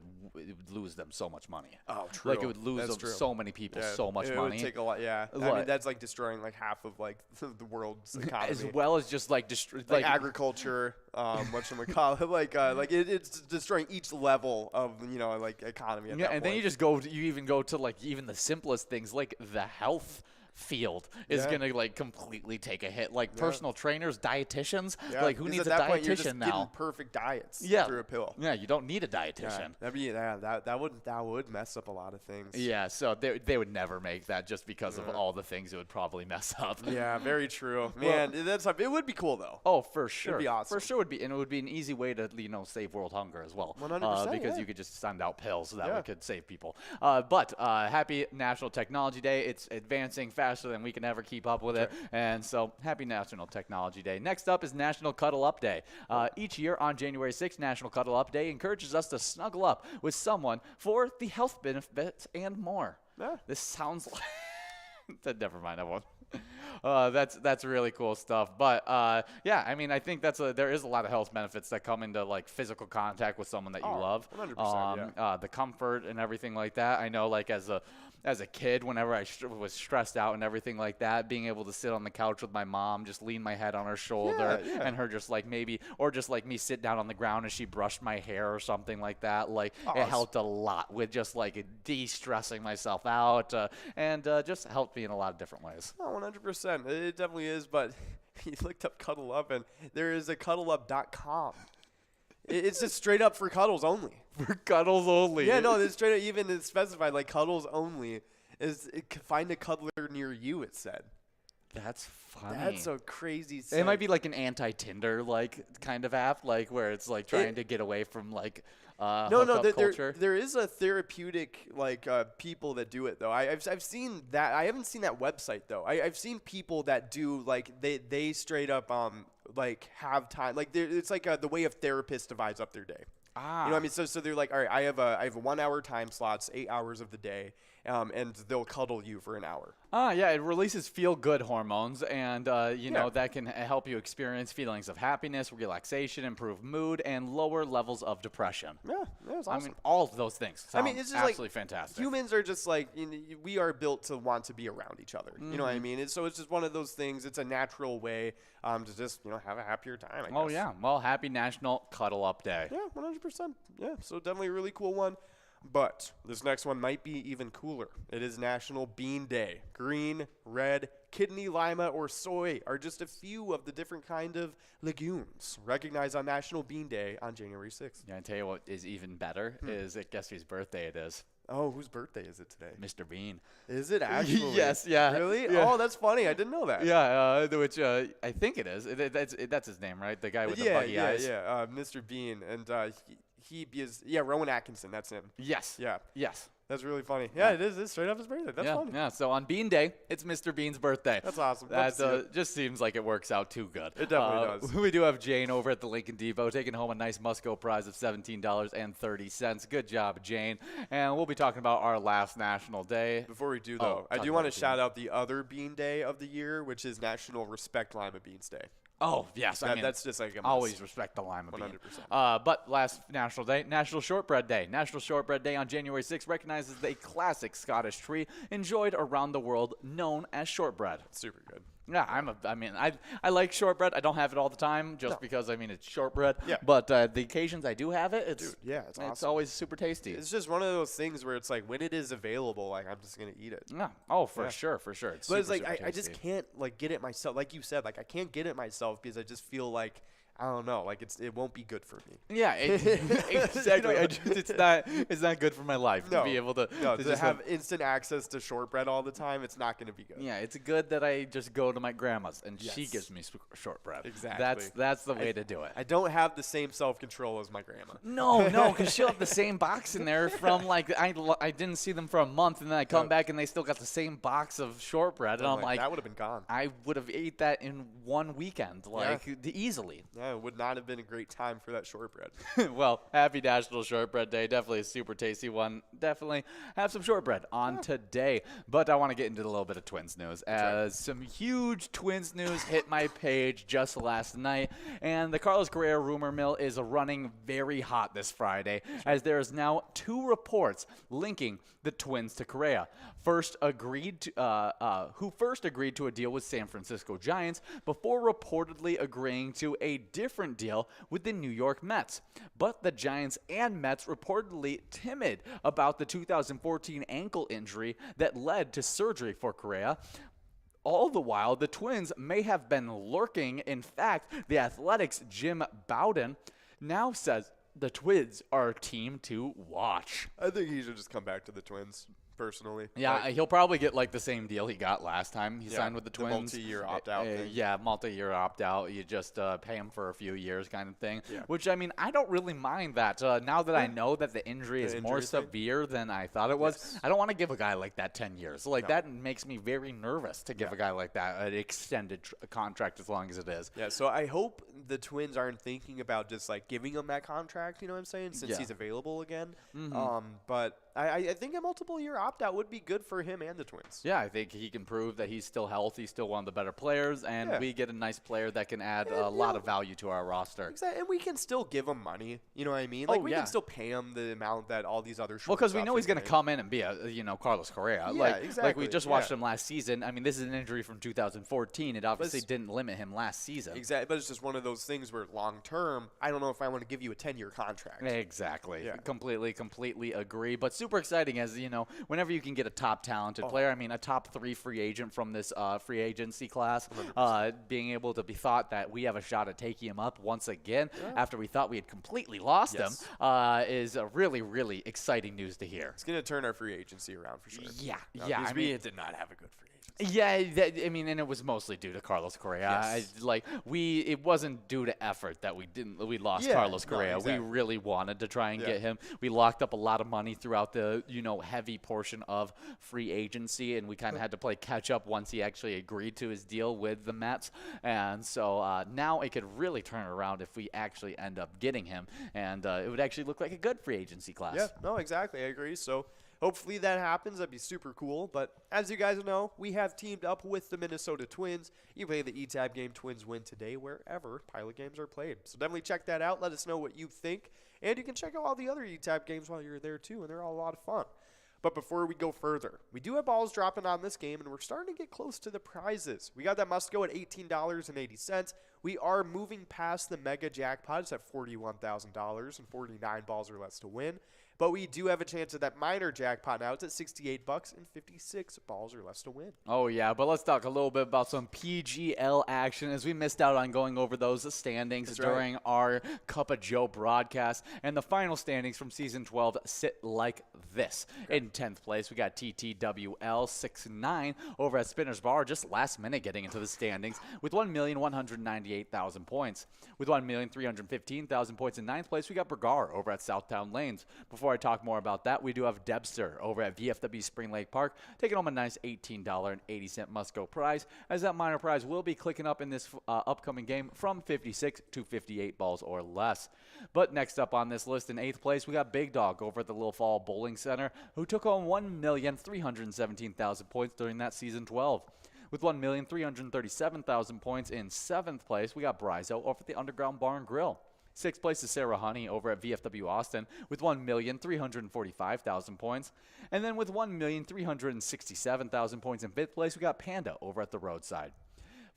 lose them so much money. Oh, true. Like it would lose them so many people so much money. It would take a lot. Yeah, I mean that's like destroying like half of like the world's economy, as well as just like like agriculture, whatchamacallit, like it's destroying each level of like economy. At that and point. then you even go to like even the simplest things like the health field is gonna like completely take a hit. Like personal trainers, dietitians, like who needs a dietitian you're just now? Getting perfect diets through a pill. Yeah, you don't need a dietitian. That would mess up a lot of things. Yeah, so they would never make that just because of all the things it would probably mess up. Yeah, very true. Man, it would be cool though. Oh, for sure. It'd be awesome. For sure would be, and it would be an easy way to save world hunger as well. 100%. Because you could just send out pills that could save people. But happy National Technology Day. It's advancing faster than we can ever keep up with it. And so happy National Technology Day. Next up is National Cuddle Up Day. Each year on January 6th, National Cuddle Up Day encourages us to snuggle up with someone for the health benefits and more. Yeah. This sounds like never mind, I won't. That's really cool stuff. But yeah, I mean, I think there is a lot of health benefits that come into like physical contact with someone that you love. 100%, the comfort and everything like that. I know, like as a kid, whenever I was stressed out and everything like that, being able to sit on the couch with my mom, just lean my head on her shoulder, and her just like just like me sit down on the ground and she brushed my hair or something like that. Like it helped a lot with just like de-stressing myself out and just helped me in a lot of different ways. Oh, 100%. It definitely is. But you looked up Cuddle Up, and there is a cuddleup.com. It's just straight up for cuddles only. For cuddles only. Yeah, no, it's straight up, even it's specified like cuddles only. Find a cuddler near you, it said. That's funny. That's so crazy. It might be like an anti-Tinder like kind of app, like where it's like trying to get away from like culture. There is a therapeutic like people that do it though. I've seen that. I haven't seen that website though. I've seen people that do like they straight up like have time, like it's like the way a therapist divides up their day. You know what I mean? So they're like, all right, I have a 1 hour time slots, 8 hours of the day, and they'll cuddle you for an hour. Yeah, it releases feel-good hormones, and know that can help you experience feelings of happiness, relaxation, improve mood, and lower levels of depression. Yeah, that's awesome. I mean, all of those things. I mean, it's just absolutely like fantastic. Humans are just like we are built to want to be around each other. You know what I mean? So it's just one of those things. It's a natural way to just have a happier time. I guess. Oh yeah, well, happy National Cuddle Up Day. Yeah, 100%. Yeah, so definitely a really cool one. But this next one might be even cooler. It is National Bean Day. Green, red, kidney, lima, or soy are just a few of the different kind of legumes recognized on National Bean Day on January 6th. Yeah, I tell you what is even better is guess whose birthday it is. Oh, whose birthday is it today? Mr. Bean. Is it actually? Yes, yeah. Really? Yeah. Oh, that's funny. I didn't know that. Yeah, which I think it is. That's his name, right? The guy with the buggy eyes. Yeah, Mr. Bean. And he is, Rowan Atkinson. That's him. Yes. Yeah. Yes. That's really funny. Yeah, it is. It's straight up his birthday. That's funny. Yeah, so on Bean Day, it's Mr. Bean's birthday. That's awesome. That just seems like it works out too good. It definitely does. We do have Jane over at the Lincoln Depot taking home a nice Musco prize of $17.30. Good job, Jane. And we'll be talking about our last national day. Before we do, though, I do want to shout out the other Bean Day of the year, which is National Respect Lima Beans Day. Oh, yes. I mean, that's just like a must. Always respect the lima 100%. bean. But last National Day, National Shortbread Day. National Shortbread Day on January 6th recognizes a classic Scottish tree enjoyed around the world known as shortbread. Super good. Yeah, I like shortbread. I don't have it all the time just because, it's shortbread. Yeah. But the occasions I do have it, it's awesome. It's always super tasty. It's just one of those things where it's like when it is available, like I'm just going to eat it. Yeah. Oh, for sure. It's but super, it's like super I just can't like get it myself. Like you said, like I can't get it myself because I just feel like I don't know, like it won't be good for me. Yeah, exactly. It's not good for my life to be able to just have instant access to shortbread all the time. It's not going to be good. Yeah, it's good that I just go to my grandma's and she gives me shortbread. Exactly. That's the way to do it. I don't have the same self-control as my grandma. No, because she'll have the same box in there from like I didn't see them for a month, and then I come back and they still got the same box of shortbread, and I'm like that would have been gone. I would have ate that in one weekend, easily. Yeah. It would not have been a great time for that shortbread. Well, happy National Shortbread Day. Definitely a super tasty one. Definitely have some shortbread on today. But I want to get into a little bit of Twins news, as some huge Twins news hit my page just last night. And the Carlos Correa rumor mill is running very hot this Friday, as there is now 2 reports linking the Twins to Correa. Who first agreed to a deal with San Francisco Giants before reportedly agreeing to a different deal with the New York Mets. But the Giants and Mets reportedly timid about the 2014 ankle injury that led to surgery for Correa. All the while, the Twins may have been lurking. In fact, the Athletics' Jim Bowden now says the Twins are a team to watch. I think he should just come back to the Twins. Personally. Yeah, he'll probably get like the same deal he got last time he signed with the Twins. Multi-year opt-out thing. Yeah, multi-year opt-out. You just pay him for a few years kind of thing. Yeah. Which, I mean, I don't really mind that. Now that I know that the injury is more severe than I thought it was, I don't want to give a guy like that 10 years. That makes me very nervous to give a guy like that an extended contract as long as it is. Yeah, so I hope the Twins aren't thinking about just like giving him that contract, you know what I'm saying, since he's available again. But I think a multiple-year opt-out would be good for him and the Twins. Yeah, I think he can prove that he's still healthy, still one of the better players, and we get a nice player that can add a lot of value to our roster. Exactly, and we can still give him money. You know what I mean? We can still pay him the amount that all these other shortstops. Well, because we know he's going to come in and be a Carlos Correa. Yeah, exactly. Like we just watched him last season. I mean, this is an injury from 2014. It obviously didn't limit him last season. Exactly, but it's just one of those things where long-term, I don't know if I want to give you a 10-year contract. Exactly. Yeah. Completely agree. But super exciting as, whenever you can get a top talented player, I mean, a top 3 free agent from this free agency class, being able to be thought that we have a shot at taking him up once again after we thought we had completely lost him is really, really exciting news to hear. It's going to turn our free agency around for sure. Yeah. I mean, we did not have a good free agency. Yeah, and it was mostly due to Carlos Correa. Yes. It wasn't due to effort that we lost Carlos Correa. No, exactly. We really wanted to try and get him. We locked up a lot of money throughout the heavy portion of free agency, and we kind of had to play catch up once he actually agreed to his deal with the Mets. And so now it could really turn around if we actually end up getting him, and it would actually look like a good free agency class. Yeah, no, exactly. I agree. So hopefully that happens. That'd be super cool. But as you guys know, we have teamed up with the Minnesota Twins. You play the E-Tab game Twins Win today wherever Pilot games are played. So definitely check that out. Let us know what you think. And you can check out all the other E-Tab games while you're there too, and they're all a lot of fun. But before we go further, we do have balls dropping on this game, and we're starting to get close to the prizes. We got that must go at $18.80. We are moving past the mega jackpot. It's at $41,000 and 49 balls or less to win. But we do have a chance at that minor jackpot now. It's at $68 and 56 balls or less to win. Oh, yeah, but let's talk a little bit about some PGL action, as we missed out on going over those standings during our Cup of Joe broadcast. And the final standings from Season 12 sit like this. In 10th place, we got TTWL 6-9 over at Spinner's Bar, just last minute getting into the standings with 1,198,000 points. With 1,315,000 points in 9th place, we got Bergar over at Southtown Lanes. Before I talk more about that, we do have Debster over at VFW Spring Lake Park, taking home a nice $18.80 must-go prize, as that minor prize will be clicking up in this upcoming game from 56 to 58 balls or less. But next up on this list in 8th place, we got Big Dog over at the Little Fall Bowling Center, who took home 1,317,000 points during that Season 12. With 1,337,000 points in 7th place, we got Brizo over at the Underground Bar and Grill. 6th place is Sarah Honey over at VFW Austin with 1,345,000 points. And then with 1,367,000 points in 5th place, we got Panda over at the Roadside.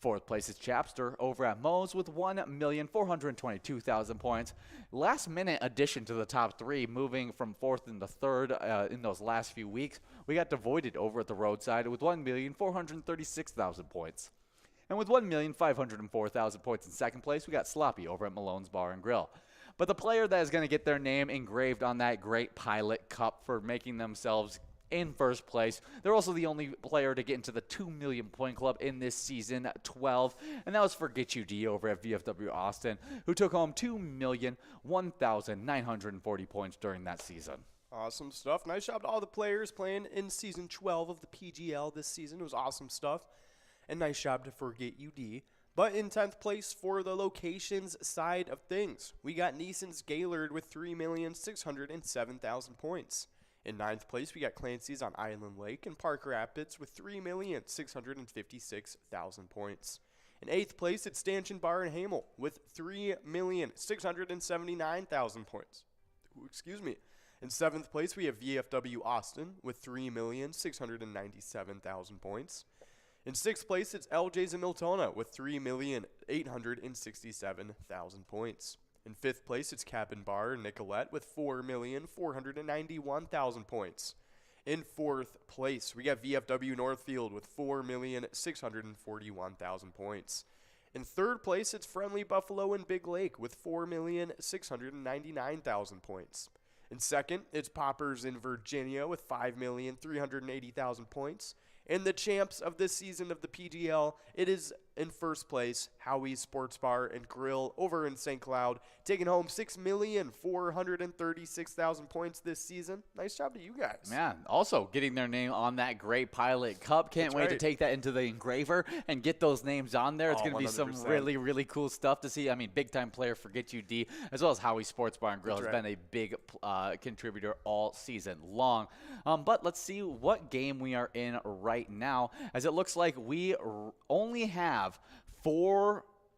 4th place is Chapster over at Moe's with 1,422,000 points. Last minute addition to the top 3, moving from 4th into 3rd in those last few weeks. We got Devoided over at the Roadside with 1,436,000 points. And with 1,504,000 points in 2nd place, we got Sloppy over at Malone's Bar and Grill. But the player that is going to get their name engraved on that great Pilot Cup for making themselves in 1st place, they're also the only player to get into the 2 million point club in this season 12, and that was for Get You D over at VFW Austin, who took home 2,001,940 points during that season. Awesome stuff. Nice job to all the players playing in Season 12 of the PGL this season. It was awesome stuff. And nice job to Forget UD. But in 10th place for the locations side of things, we got Neeson's Gaylord with 3,607,000 points. In 9th place, we got Clancy's on Island Lake and Park Rapids with 3,656,000 points. In 8th place, it's Stanchion Bar and Hamel with 3,679,000 points. Excuse me. In 7th place, we have VFW Austin with 3,697,000 points. In 6th place, it's LJ's in Miltona with 3,867,000 points. In 5th place, it's Cabin Bar and Nicolette with 4,491,000 points. In 4th place, we got VFW Northfield with 4,641,000 points. In 3rd place, it's Friendly Buffalo and Big Lake with 4,699,000 points. In 2nd, it's Poppers in Virginia with 5,380,000 points. And the champs of this season of the PGL, it is in 1st place, Howie's Sports Bar and Grill over in St. Cloud, taking home 6,436,000 points this season. Nice job to you guys. Man, also getting their name on that great Pilot Cup. Can't wait to take that into the engraver and get those names on there. It's going to be some really, really cool stuff to see. I mean, big-time player, Forget You D, as well as Howie's Sports Bar and Grill has been a big contributor all season long. But let's see what game we are in right now, as it looks like we only have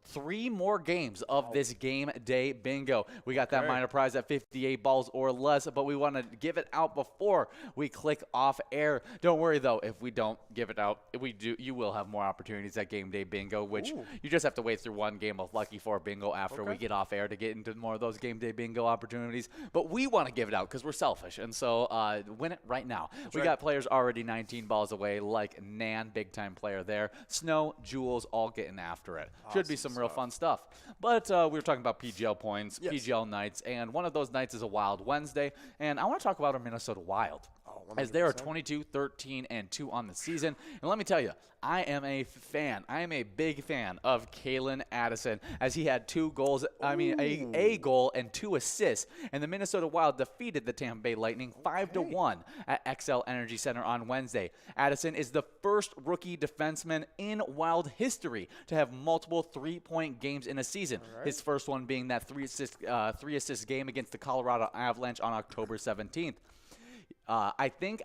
3 more games of this game day bingo. We got that minor prize at 58 balls or less, but we want to give it out before we click off air. Don't worry though, if we don't give it out, you will have more opportunities at game day bingo, which you just have to wait through one game of Lucky 4 bingo after we get off air to get into more of those game day bingo opportunities. But we want to give it out because we're selfish, and so win it right now. We got players already 19 balls away, like Nan, big time player there. Snow, Jules, all getting after it. Should be some real fun stuff. But we were talking about PGL points, PGL nights, and one of those nights is a Wild Wednesday, and I want to talk about our Minnesota Wild. As they are 22-13-2 on the season. And let me tell you, I am a fan. I am a big fan of Kalen Addison, as he had 2 goals, a goal and 2 assists. And the Minnesota Wild defeated the Tampa Bay Lightning 5-1 at XL Energy Center on Wednesday. Addison is the first rookie defenseman in Wild history to have multiple 3-point games in a season. His first one being that 3-assist game against the Colorado Avalanche on October 17th. I think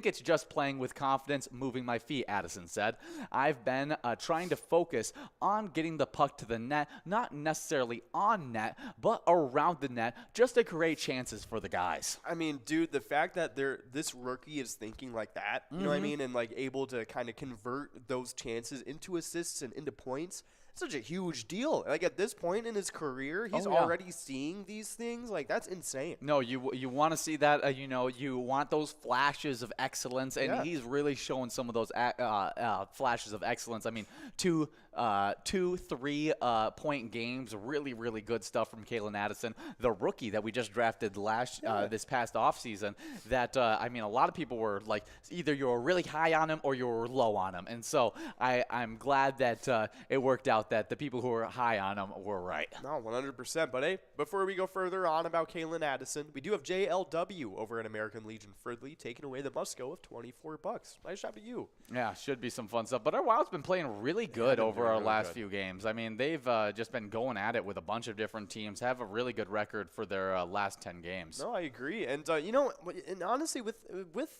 it's just playing with confidence, moving my feet, Addison said. I've been trying to focus on getting the puck to the net, not necessarily on net, but around the net, just to create chances for the guys. I mean, dude, the fact that this rookie is thinking like that, you know what I mean, and like able to kind of convert those chances into assists and into points, such a huge deal. Like at this point in his career, he's already seeing these things. Like that's insane. No, you want to see that. You want those flashes of excellence, and he's really showing some of those flashes of excellence. I mean, 2 3-point games, really, really good stuff from Kalen Addison, the rookie that we just drafted this past offseason. That a lot of people were like, either you were really high on him or you were low on him, and so I'm glad that it worked out that the people who were high on him were right. No, 100%. But hey, before we go further on about Kalen Addison, we do have JLW over at American Legion Fridley taking away the must-go of $24. Nice job to you. Yeah, should be some fun stuff. But our Wild's been playing really good over our last few games. I mean, they've just been going at it with a bunch of different teams, have a really good record for their last 10 games. No, I agree. And, and honestly, with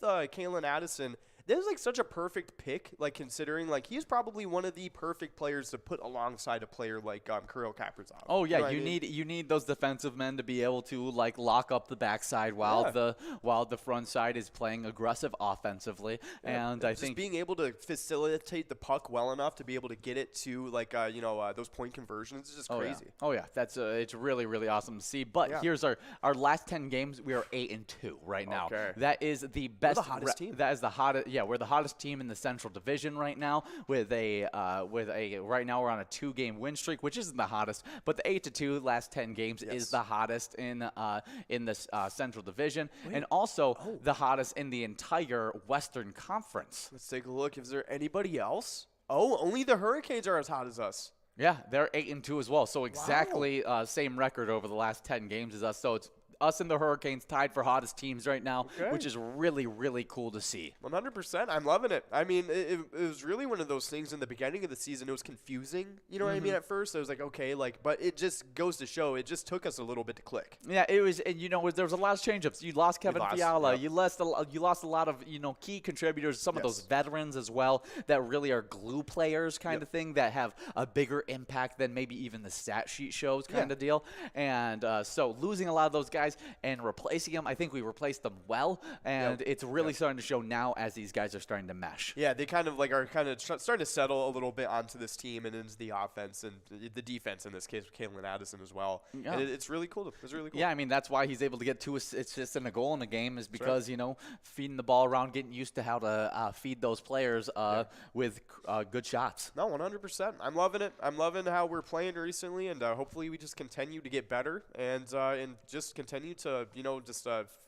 Kalen Addison, this is like such a perfect pick, like considering like he's probably one of the perfect players to put alongside a player like Kirill Kaprizov. Oh yeah, you need those defensive men to be able to like lock up the backside while the front side is playing aggressive offensively. And I think being able to facilitate the puck well enough to be able to get it to like those point conversions is just crazy. Oh yeah, that's it's really, really awesome to see. But here's our last 10 games. We are 8-2 right now. That is the best. We're the hottest team. That is the hottest. Yeah, we're the hottest team in the Central Division right now. Right now we're on a 2-game win streak, which isn't the hottest, but the 8-2 last 10 games is the hottest in the Central Division, and also the hottest in the entire Western Conference. Let's take a look. Is there anybody else? Oh, only the Hurricanes are as hot as us. Yeah, they're 8-2 as well. So exactly same record over the last 10 games as us. So it's us and the Hurricanes tied for hottest teams right now, which is really, really cool to see. 100%. I'm loving it. I mean, it was really one of those things in the beginning of the season. It was confusing. You know what I mean? At first, I was like, okay, but it just goes to show it just took us a little bit to click. Yeah, it was, and there was a lot of change-ups. You lost Kevin Fiala. Yep. You lost a lot of key contributors, some of those veterans as well that really are glue players kind of thing that have a bigger impact than maybe even the stat sheet shows kind of deal. And so losing a lot of those guys and replacing them, I think we replaced them well, and it's really starting to show now as these guys are starting to mesh. Yeah, they kind of are starting to settle a little bit onto this team and into the offense and the defense in this case with Kalen Addison as well. Yeah. And it's really cool. It's really cool. Yeah, I mean that's why he's able to get 2 assists and a goal in a game is because feeding the ball around, getting used to how to feed those players with good shots. No, 100%. I'm loving it. I'm loving how we're playing recently, and hopefully we just continue to get better and just continue to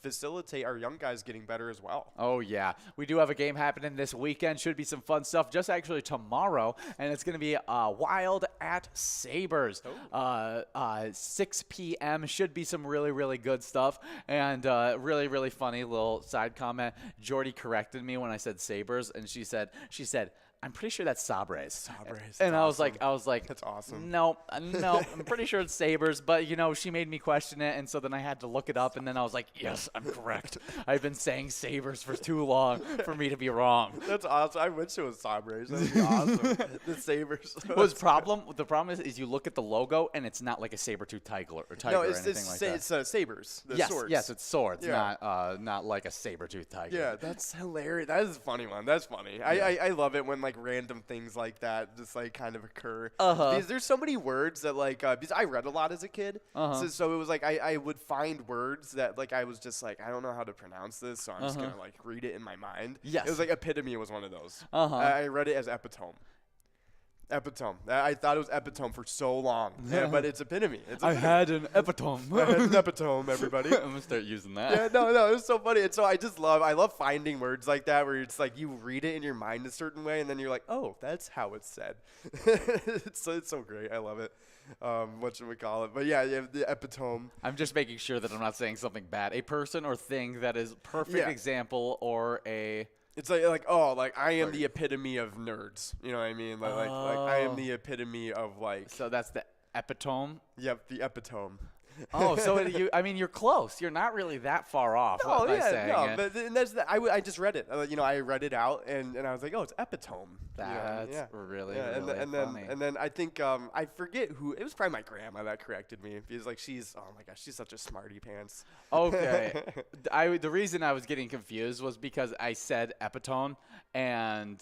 facilitate our young guys getting better as well. Oh yeah, we do have a game happening this weekend. Should be some fun stuff. Just actually tomorrow, and it's going to be Wild at Sabres. 6 p.m. Should be some really, really good stuff. And really, really funny little side comment. Jordy corrected me when I said Sabres, and she said, I'm pretty sure that's Sabres. And I was like, that's awesome. No, I'm pretty sure it's Sabres, but she made me question it, and so then I had to look it up, and then I was like, yes, I'm correct. I've been saying Sabres for too long for me to be wrong. That's awesome. I wish it was Sabres. That'd be awesome. The Sabres. The problem is you look at the logo, and it's not like a saber-tooth tiger or anything like that. It's Sabres. Swords. Yes, it's swords, not like a saber-tooth tiger. Yeah, that's hilarious. That is a funny one. That's funny. Yeah. I love it when random things like that just kind of occur. Because there's so many words that because I read a lot as a kid, so it was I would find words that I was just I don't know how to pronounce this, so I'm just gonna read it in my mind. Yes, it was epitome was one of those. I read it as epitome. Epitome. I thought it was epitome for so long, but it's epitome. I had an epitome. I had an epitome, everybody. I'm gonna start using that. Yeah, no, it's so funny. And so I love finding words like that where it's you read it in your mind a certain way, and then you're like, oh, that's how it's said. It's so great. I love it. What should we call it? But yeah, you have the epitome. I'm just making sure that I'm not saying something bad. A person or thing that is perfect example or a. It's I am the epitome of nerds. You know what I mean? I am the epitome of So that's the epitome? Yep, the epitome. Oh, so you're close. You're not really that far off. By saying it. But that's I just read it. I read it out, and I was like, oh, it's epitome. That's really funny. And then I think I forget who. It was probably my grandma that corrected me because she's oh my gosh, she's such a smarty pants. Okay, the reason I was getting confused was because I said epitome and.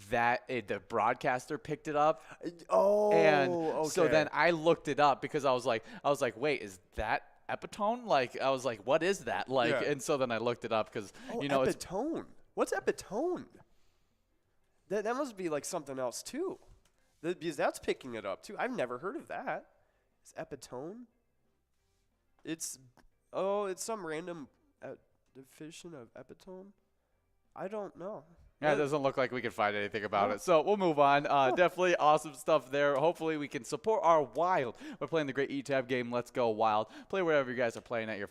The broadcaster picked it up. Oh, and okay. So then I looked it up because I was like, wait, is that epitome? I was like, what is that? And so then I looked it up because epitome. What's epitome? That must be something else too, because that's picking it up too. I've never heard of that. It's epitome. It's some random definition of epitome. I don't know. Yeah, it doesn't look like we can find anything about it. So we'll move on. Definitely awesome stuff there. Hopefully we can support our Wild. We're playing the great E-Tab game. Let's go Wild. Play wherever you guys are playing at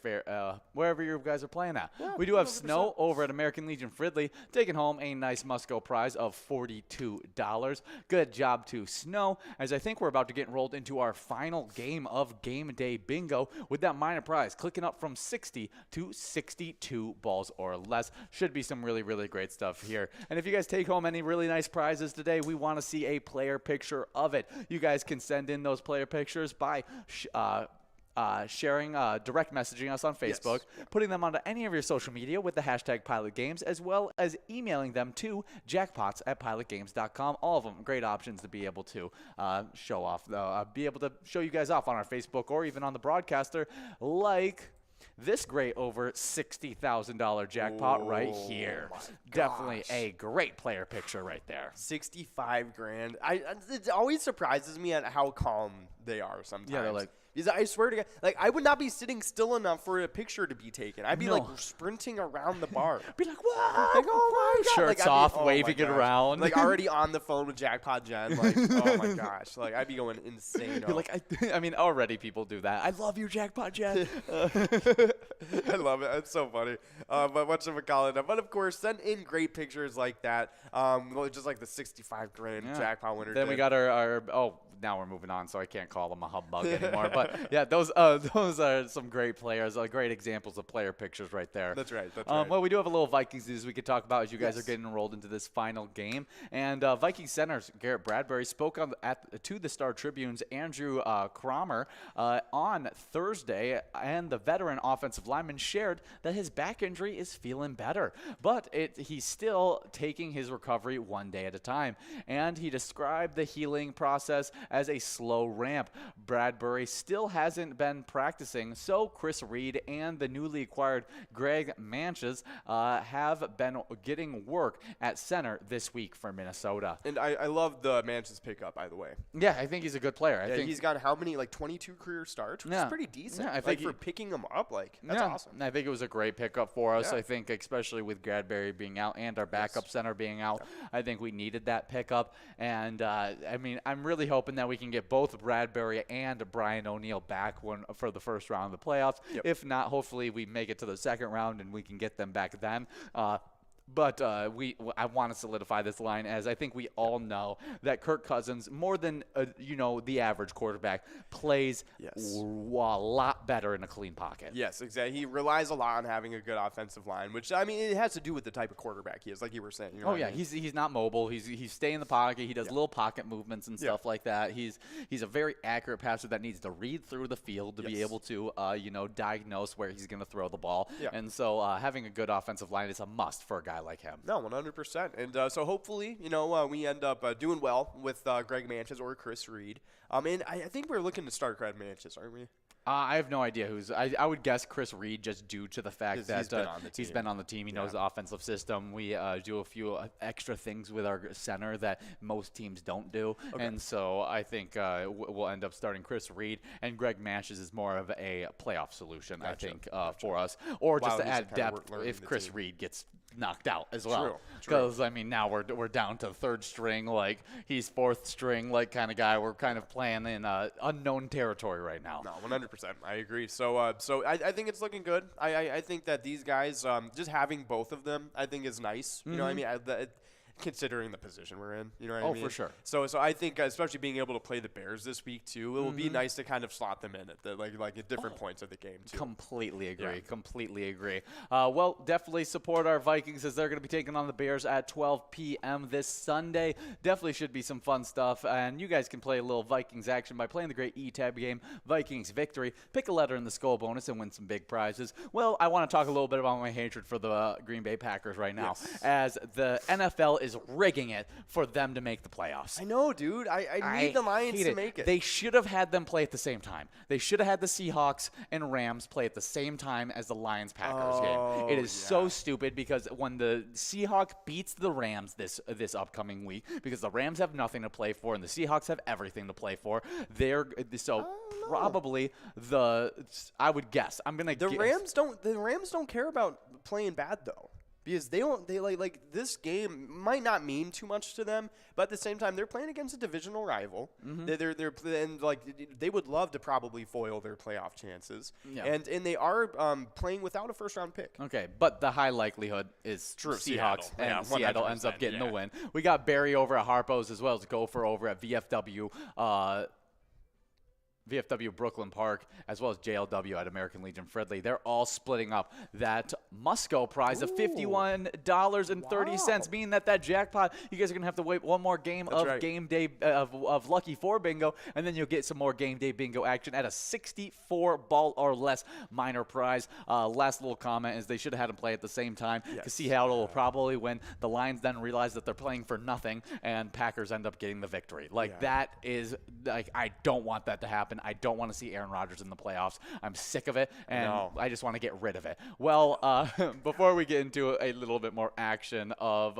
wherever you guys are playing at. Yeah, we do have 100%. Snow over at American Legion Fridley, taking home a nice must-go prize of $42. Good job to Snow, as I think we're about to get enrolled into our final game of Game Day Bingo with that minor prize, clicking up from 60 to 62 balls or less. Should be some really, really great stuff here. And if you guys take home any really nice prizes today, we want to see a player picture of it. You guys can send in those player pictures by sharing, direct messaging us on Facebook, putting them onto any of your social media with the hashtag PilotGames, as well as emailing them to jackpots@pilotgames.com. All of them great options to be able to show off, be able to show you guys off on our Facebook or even on the broadcaster, like this great over $60,000 jackpot right here. Definitely a great player picture right there. 65 grand. It always surprises me at how calm they are sometimes. Yeah, they're like, Because I swear to God, like, I would not be sitting still enough for a picture to be taken. I'd be like sprinting around the bar. Be like, what? Like, oh my God. Shirts like, off, waving it around. Like, already on the phone with Jackpot Jen. Like, oh my gosh. Like, I'd be going insane. You're like, I mean, already people do that. I love you, Jackpot Jen. I love it. It's so funny. But much of a call. But of course, send in great pictures like that. Just like the 65 grand jackpot winner. Then we got our now we're moving on, so I can't call them a humbug anymore. But yeah, those are some great players, great examples of player pictures right there. That's right. Well, we do have a little Vikings news we could talk about as you guys are getting enrolled into this final game. And Vikings center Garrett Bradbury spoke to the Star Tribune's Andrew Cromer on Thursday, and the veteran offensive lineman shared that his back injury is feeling better, but he's still taking his recovery one day at a time. And he described the healing process as a slow ramp. Bradbury still hasn't been practicing, so Chris Reed and the newly acquired Greg Manches have been getting work at center this week for Minnesota. And I love the Manches pickup, by the way. Yeah, I think he's a good player. I think he's got how many, like 22 career starts? Which is pretty decent. Yeah, I think for picking him up, like, that's awesome. I think it was a great pickup for us. I think especially with Bradbury being out and our backup center being out, I think we needed that pickup. And I mean, I'm really hoping that we can get both Bradbury and Brian O'Neill back for the first round of the playoffs. If not, hopefully we make it to the second round and we can get them back then. But I want to solidify this line, as I think we all know that Kirk Cousins, more than the average quarterback, plays a lot better in a clean pocket. Yes, exactly. He relies a lot on having a good offensive line, which, I mean, it has to do with the type of quarterback he is, like you were saying. You know he's not mobile. He's stay in the pocket. He does little pocket movements and stuff like that. He's a very accurate passer that needs to read through the field to be able to diagnose where he's going to throw the ball. And so having a good offensive line is a must for a guy like him. No, 100%. And so hopefully, we end up doing well with Greg Manches or Chris Reed. And I think we're looking to start Greg Manches, aren't we? I have no idea who's. I would guess Chris Reed, just due to the fact that he's been on the team. He knows the offensive system. We do a few extra things with our center that most teams don't do. And so I think we'll end up starting Chris Reed. And Greg Manches is more of a playoff solution, I think, for us. Or just to add depth if Chris Reed gets knocked out as well. Because, I mean, now we're down to third string. Like, he's fourth string, like, kind of guy. We're kind of playing in unknown territory right now. No, 100%. I agree. So I think it's looking good. I think that these guys, just having both of them, I think is nice. You know what I mean? Considering the position we're in, you know what I mean? Oh, for sure. So I think, especially being able to play the Bears this week too, it will be nice to kind of slot them in at at different points of the game too. Completely agree. Completely agree. Well, definitely support our Vikings as they're going to be taking on the Bears at 12 p.m. this Sunday. Definitely should be some fun stuff, and you guys can play a little Vikings action by playing the great E-Tab game, Vikings Victory. Pick a letter in the skull bonus and win some big prizes. Well, I want to talk a little bit about my hatred for the Green Bay Packers right now, as the NFL is rigging it for them to make the playoffs. I know, dude. I need the Lions to make it. They should have had them play at the same time. They should have had the Seahawks and Rams play at the same time as the Lions-Packers game. It is so stupid because when the Seahawks beats the Rams this upcoming week, because the Rams have nothing to play for and the Seahawks have everything to play for, probably I would guess. I'm gonna guess. The Rams don't care about playing bad though. Because they this game might not mean too much to them, but at the same time they're playing against a divisional rival. They would love to probably foil their playoff chances. And they are playing without a first round pick. Okay, but the high likelihood is true Seahawks and Seattle ends up getting the win. We got Barry over at Harpo's as well as Gopher over at VFW Brooklyn Park, as well as JLW at American Legion Fridley. They're all splitting up that Musco prize of $51.30, meaning that jackpot, you guys are going to have to wait one more game game day of Lucky 4 bingo, and then you'll get some more game day bingo action at a 64 ball or less minor prize. Last little comment is they should have had them play at the same time because Seattle will probably win. The Lions then realize that they're playing for nothing, and Packers end up getting the victory. That is, I don't want that to happen. happen. I don't want to see Aaron Rodgers in the playoffs. I'm sick of it, and I just want to get rid of it. Well, before we get into a little bit more action of,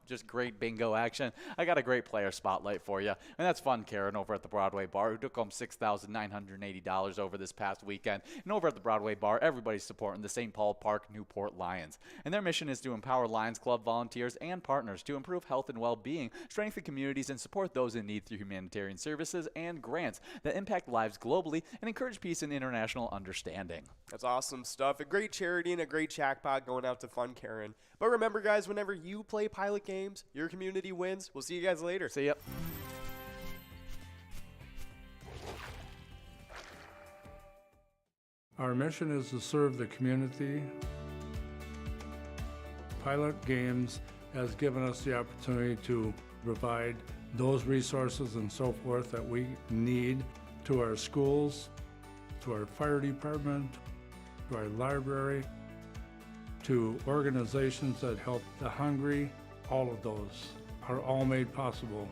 just great bingo action, I got a great player spotlight for you, and that's Fun Karen over at the Broadway Bar, who took home $6,980 over this past weekend. And over at the Broadway Bar, everybody's supporting the St. Paul Park Newport Lions. And their mission is to empower Lions Club volunteers and partners to improve health and well-being, strengthen communities, and support those in need through humanitarian services and grants that impact lives globally and encourage peace and international understanding. That's awesome stuff. A great charity and a great jackpot going out to Fun Karen. But remember, guys, whenever you play Pilot games, your community wins. We'll see you guys later. See ya. Our mission is to serve the community. Pilot Games has given us the opportunity to provide those resources and so forth that we need to our schools, to our fire department, to our library, to organizations that help the hungry. All of those are all made possible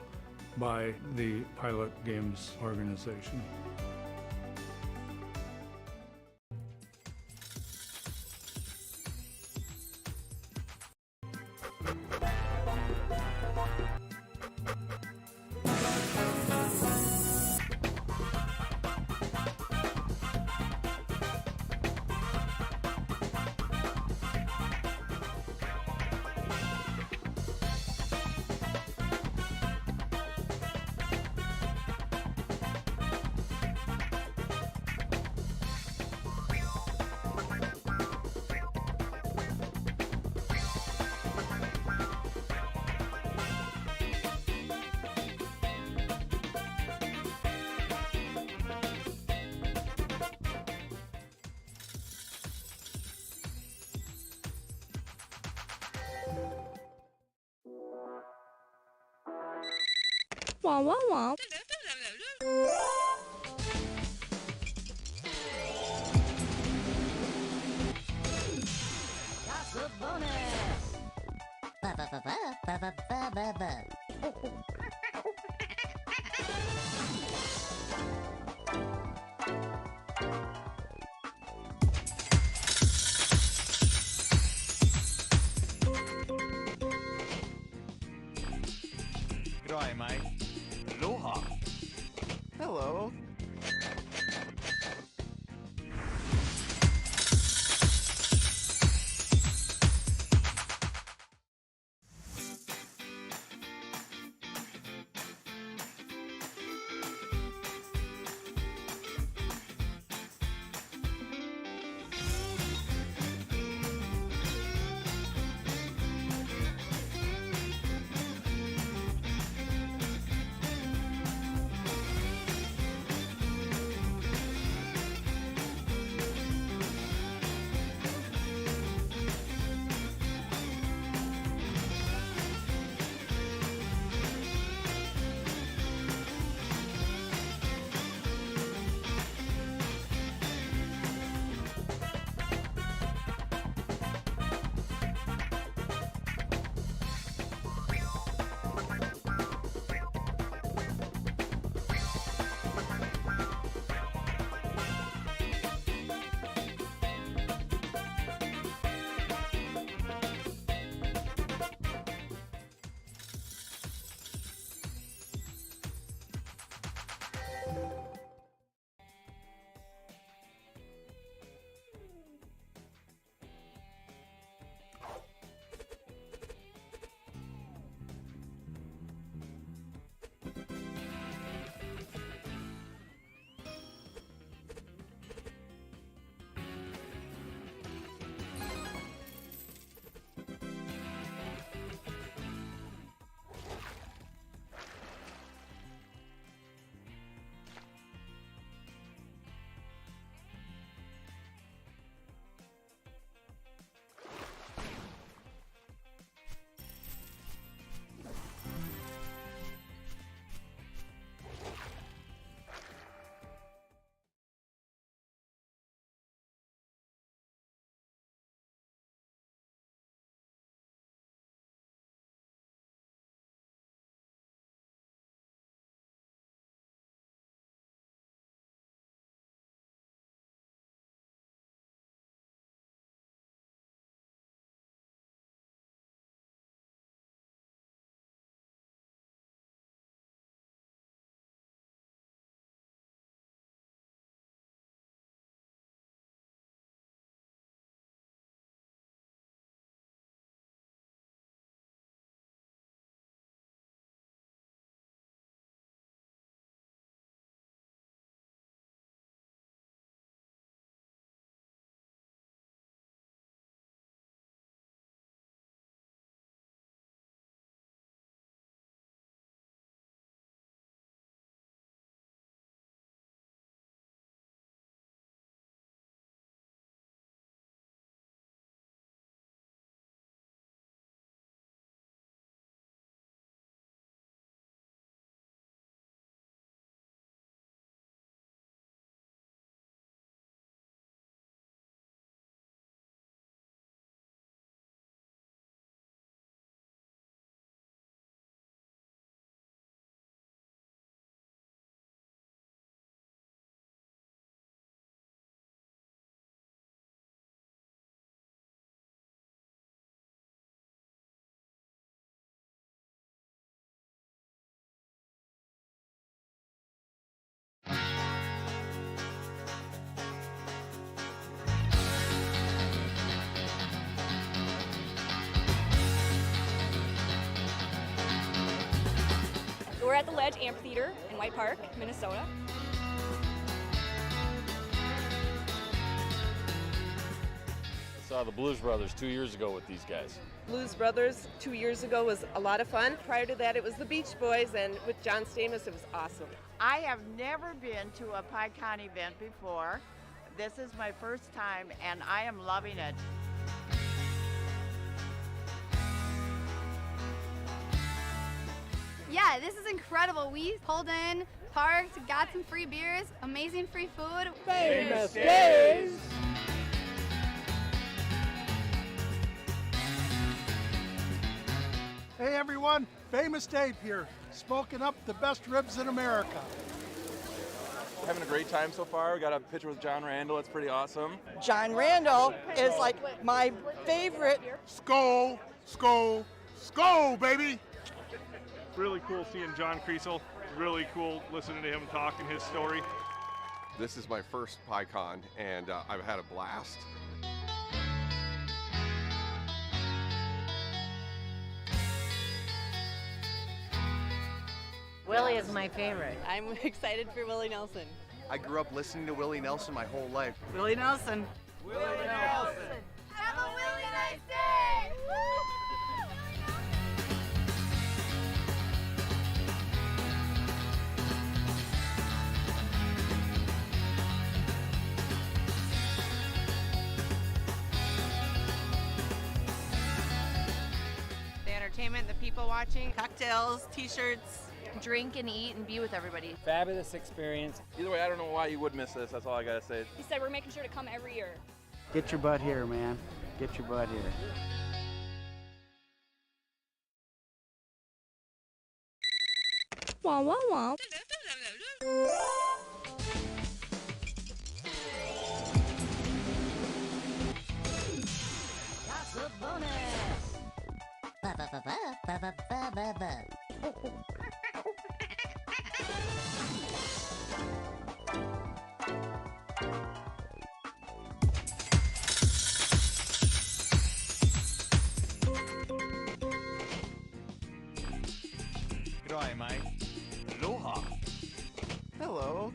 by the Pilot Games organization. Wah, wah, wah. That's the bonus. Ba ba ba ba ba ba ba ba ba. G'day, mate. Aloha. Hello. We're at the Ledge Amphitheater in White Park, Minnesota. I saw the Blues Brothers 2 years ago with these guys. Blues Brothers 2 years ago was a lot of fun. Prior to that, it was the Beach Boys, and with John Stamos, it was awesome. I have never been to a PyCon event before. This is my first time, and I am loving it. Yeah, this is incredible. We pulled in, parked, got some free beers, amazing free food. Famous Days! Hey everyone, Famous Dave here, smoking up the best ribs in America. Having a great time so far. We got a picture with John Randall. It's pretty awesome. John Randall is like my favorite. Skol, skol, skol, baby! Really cool seeing John Kriesel. Really cool listening to him talking his story. This is my first PyCon, and I've had a blast. Willie is my favorite. I'm excited for Willie Nelson. I grew up listening to Willie Nelson my whole life. Willie Nelson. Willie Nelson! Have a really nice day! The entertainment, the people watching, cocktails, t-shirts. Drink and eat and be with everybody. Fabulous experience. Either way, I don't know why you would miss this. That's all I gotta say. He said we're making sure to come every year. Get your butt here, man. Get your butt here. Wah, wah, wah. That's a bonus. Ba ba ba ba ba ba ba ba ba. G'day, mate. Aloha. Hello.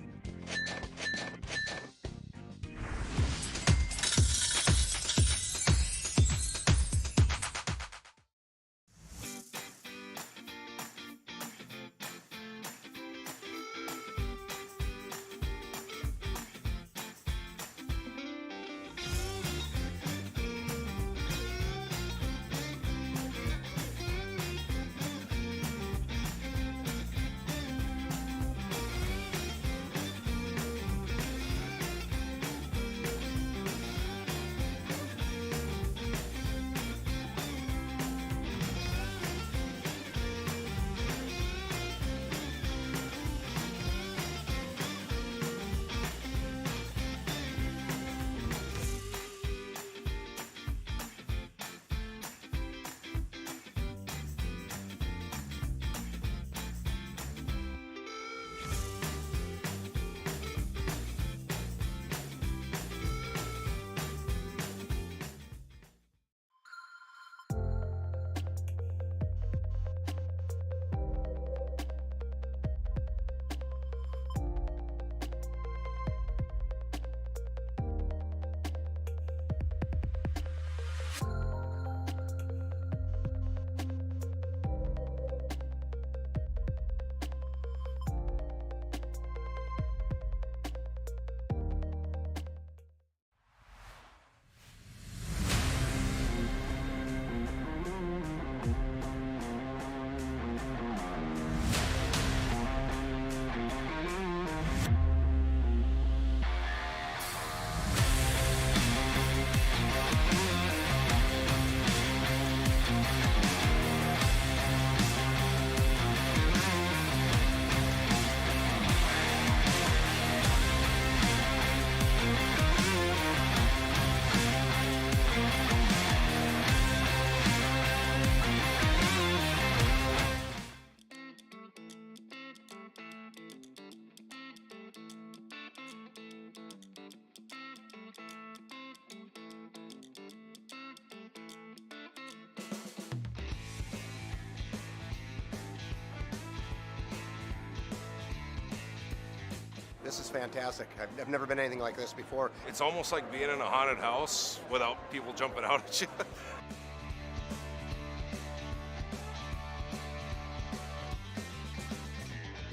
This is fantastic. I've never been anything like this before. It's almost like being in a haunted house without people jumping out at you.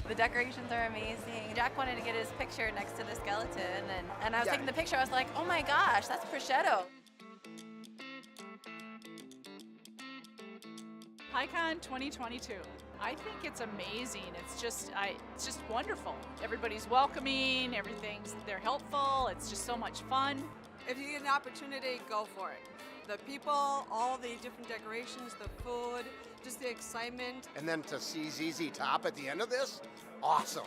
The decorations are amazing. Jack wanted to get his picture next to the skeleton, and I was taking the picture. I was like, oh my gosh, that's prosciutto. PyCon 2022. I think it's amazing. It's just wonderful. Everybody's welcoming. They're helpful. It's just so much fun. If you get an opportunity, go for it. The people, all the different decorations, the food, just the excitement. And then to see ZZ Top at the end of this, awesome.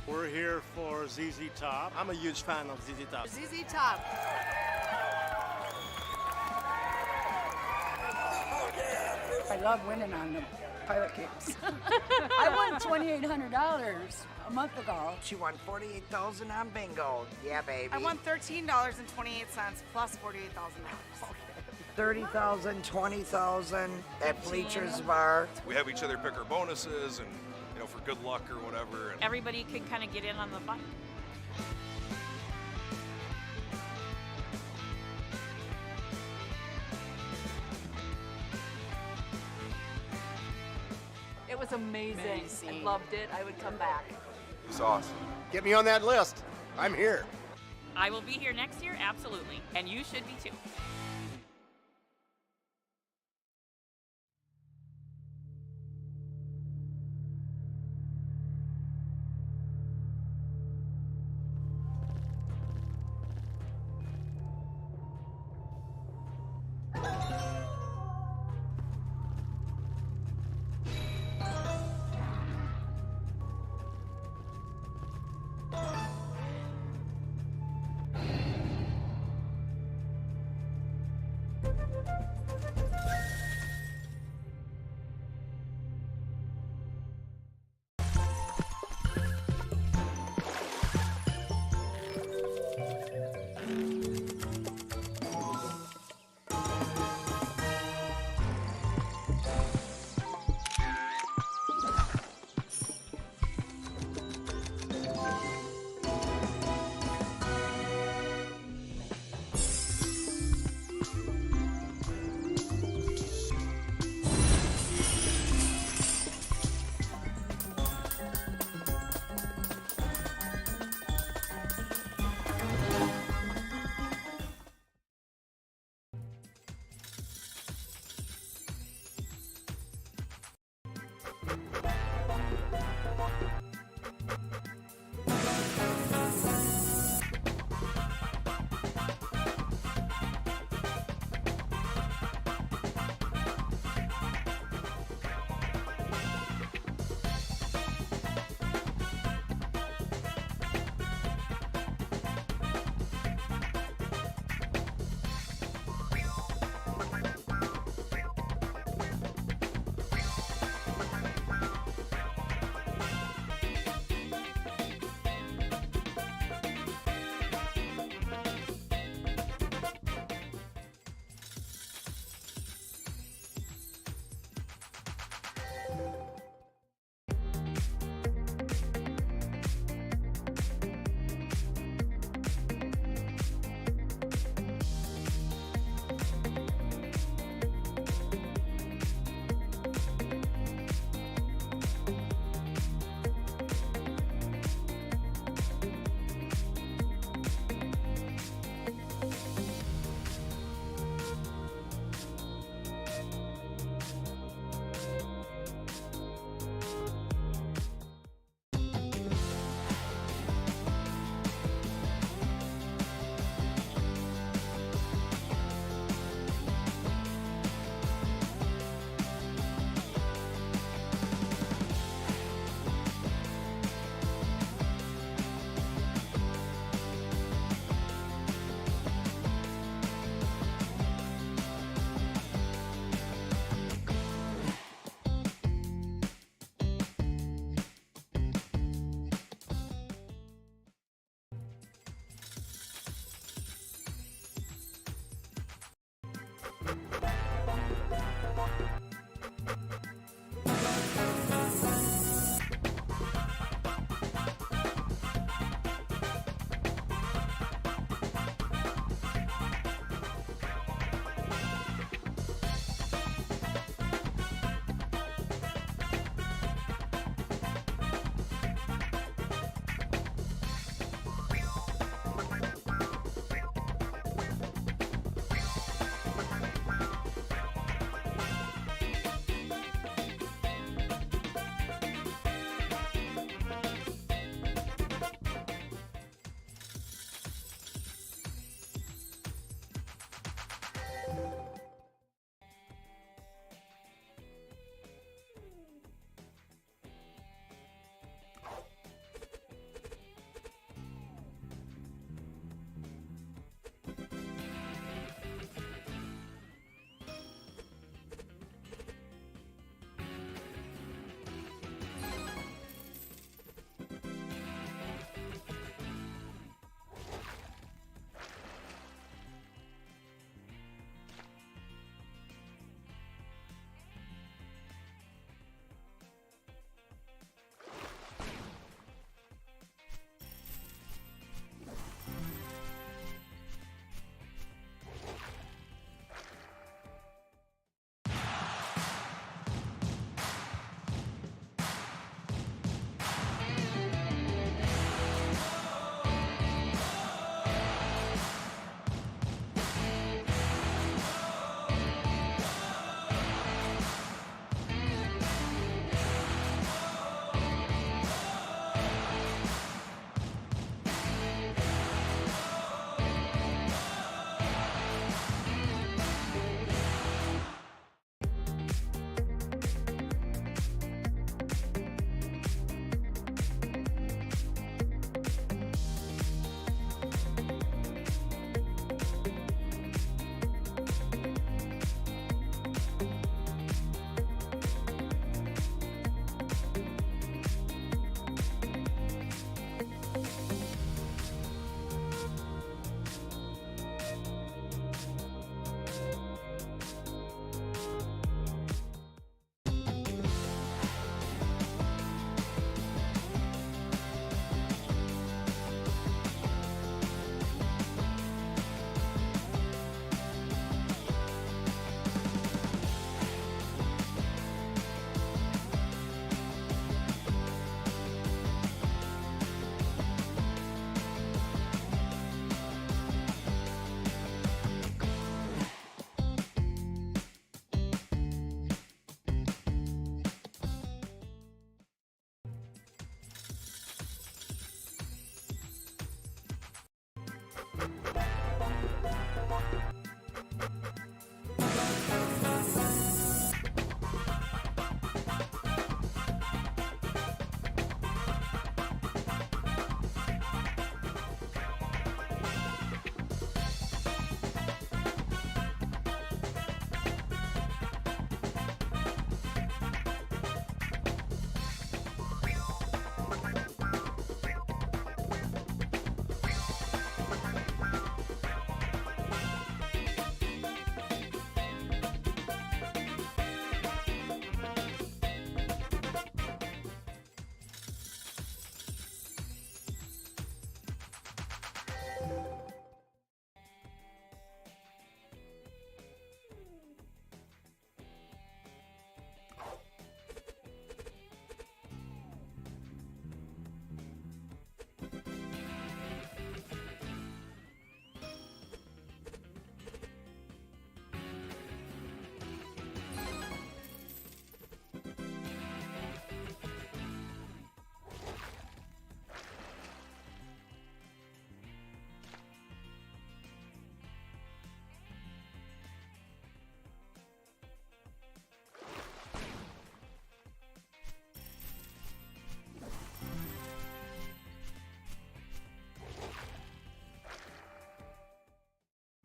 We're here for ZZ Top. I'm a huge fan of ZZ Top. ZZ Top. I love winning on the pilot kicks. I won $2,800 a month ago. She won $48,000 on bingo. Yeah, baby. I won $13.28 plus $48,000. $30,000, $20,000 at Bleachers Bar. We have each other pick our bonuses and, for good luck or whatever. And Everybody can kind of get in on the fun. It was amazing. I loved it. I would come back. It's awesome. Get me on that list. I'm here. I will be here next year, absolutely. And you should be too.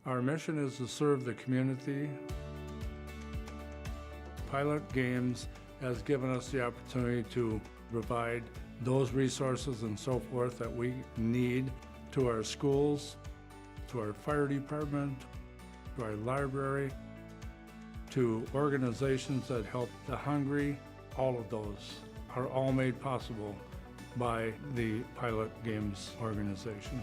Our mission is to serve the community. Pilot Games has given us the opportunity to provide those resources and so forth that we need to our schools, to our fire department, to our library, to organizations that help the hungry. All of those are all made possible by the Pilot Games organization.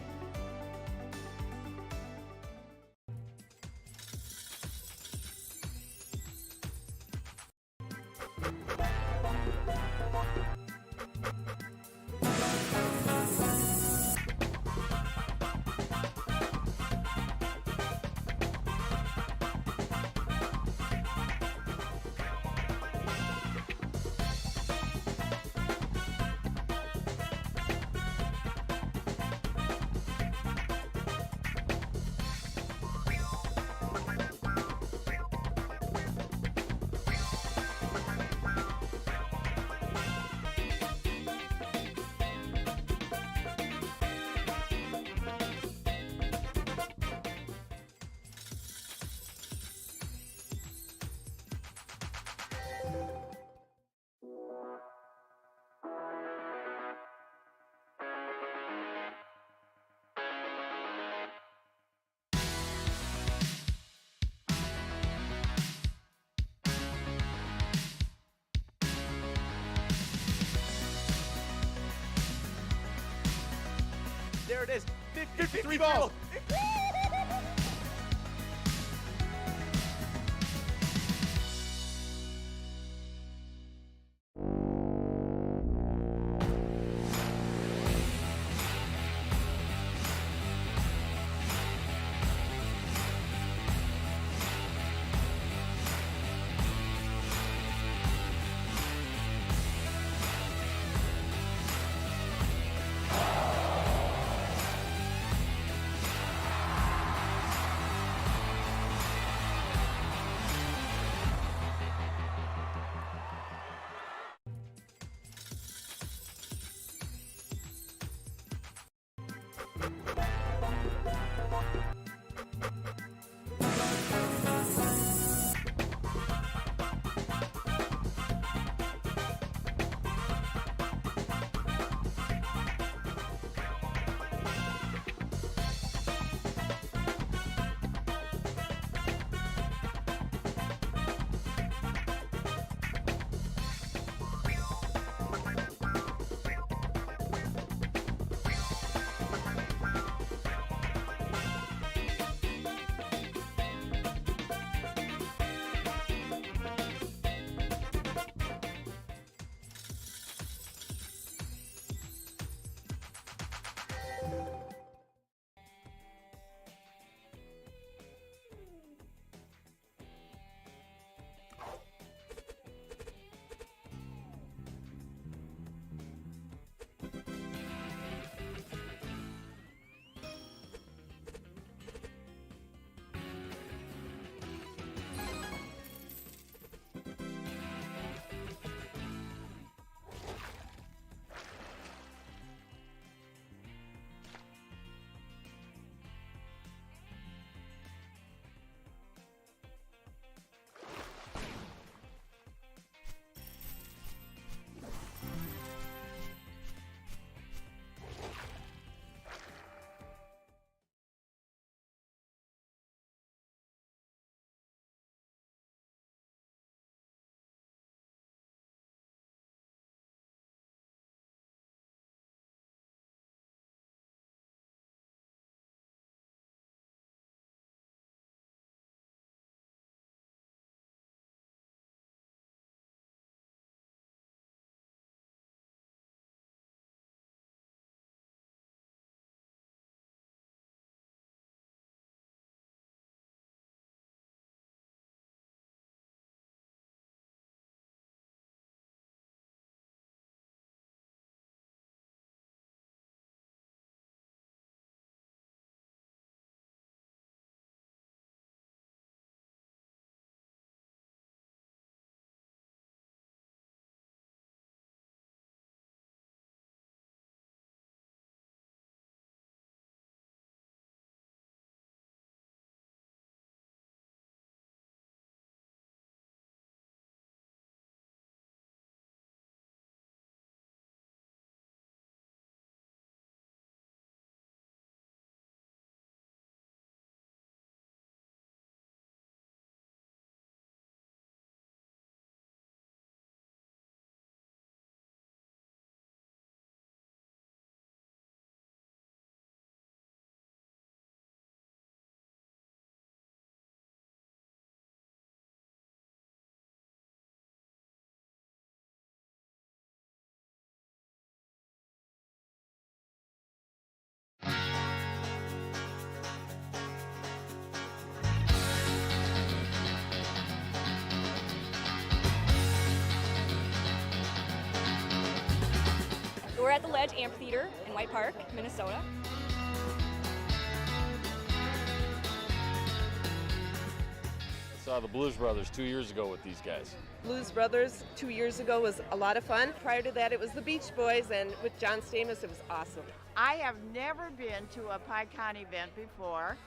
There it is. 53 balls. at the Ledge Amphitheater in White Park, Minnesota. I saw the Blues Brothers 2 years ago with these guys. Blues Brothers 2 years ago was a lot of fun. Prior to that, it was the Beach Boys, and with John Stamos, it was awesome. I have never been to a PyCon event before.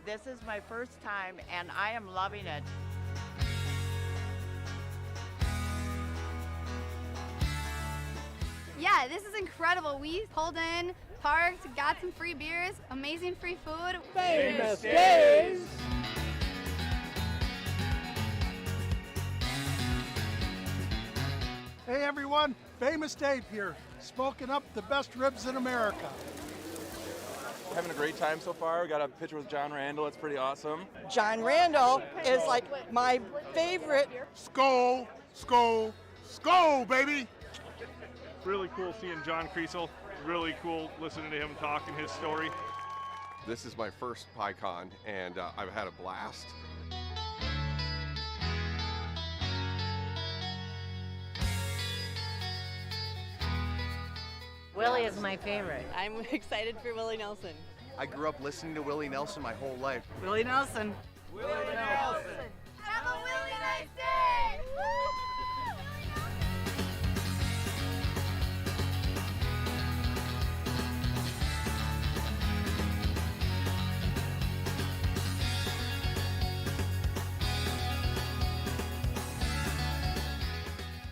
This is my first time, and I am loving it. Yeah, this is incredible. We pulled in, parked, got some free beers, amazing free food. Famous days! Hey everyone, Famous Dave here, smoking up the best ribs in America. Having a great time so far. We got a picture with John Randall. It's pretty awesome. John Randall is like my favorite. Skol, skol, skol, baby! Really cool seeing John Kriesel. Really cool listening to him talking his story. This is my first PyCon, and I've had a blast. Willie is my favorite. I'm excited for Willie Nelson. I grew up listening to Willie Nelson my whole life. Willie Nelson. Willie Nelson! Have a really nice day!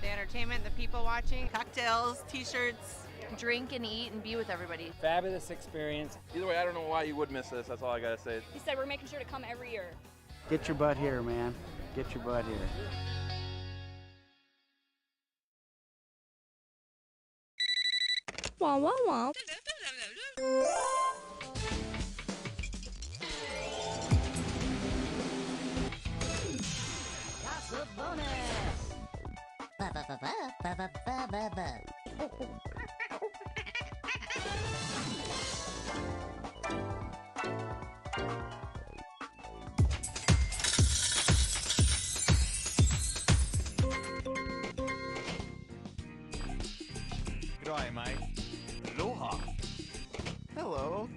The entertainment, the people watching, cocktails, t-shirts. Drink and eat and be with everybody. Fabulous experience. Either way, I don't know why you would miss this. That's all I gotta say. He said we're making sure to come every year. Get your butt here, man. Get your butt here. Wah, wah, wah. That's a bonus! Ba-ba-ba-ba-ba-ba-ba-ba. G'day, mate. Aloha. Hello.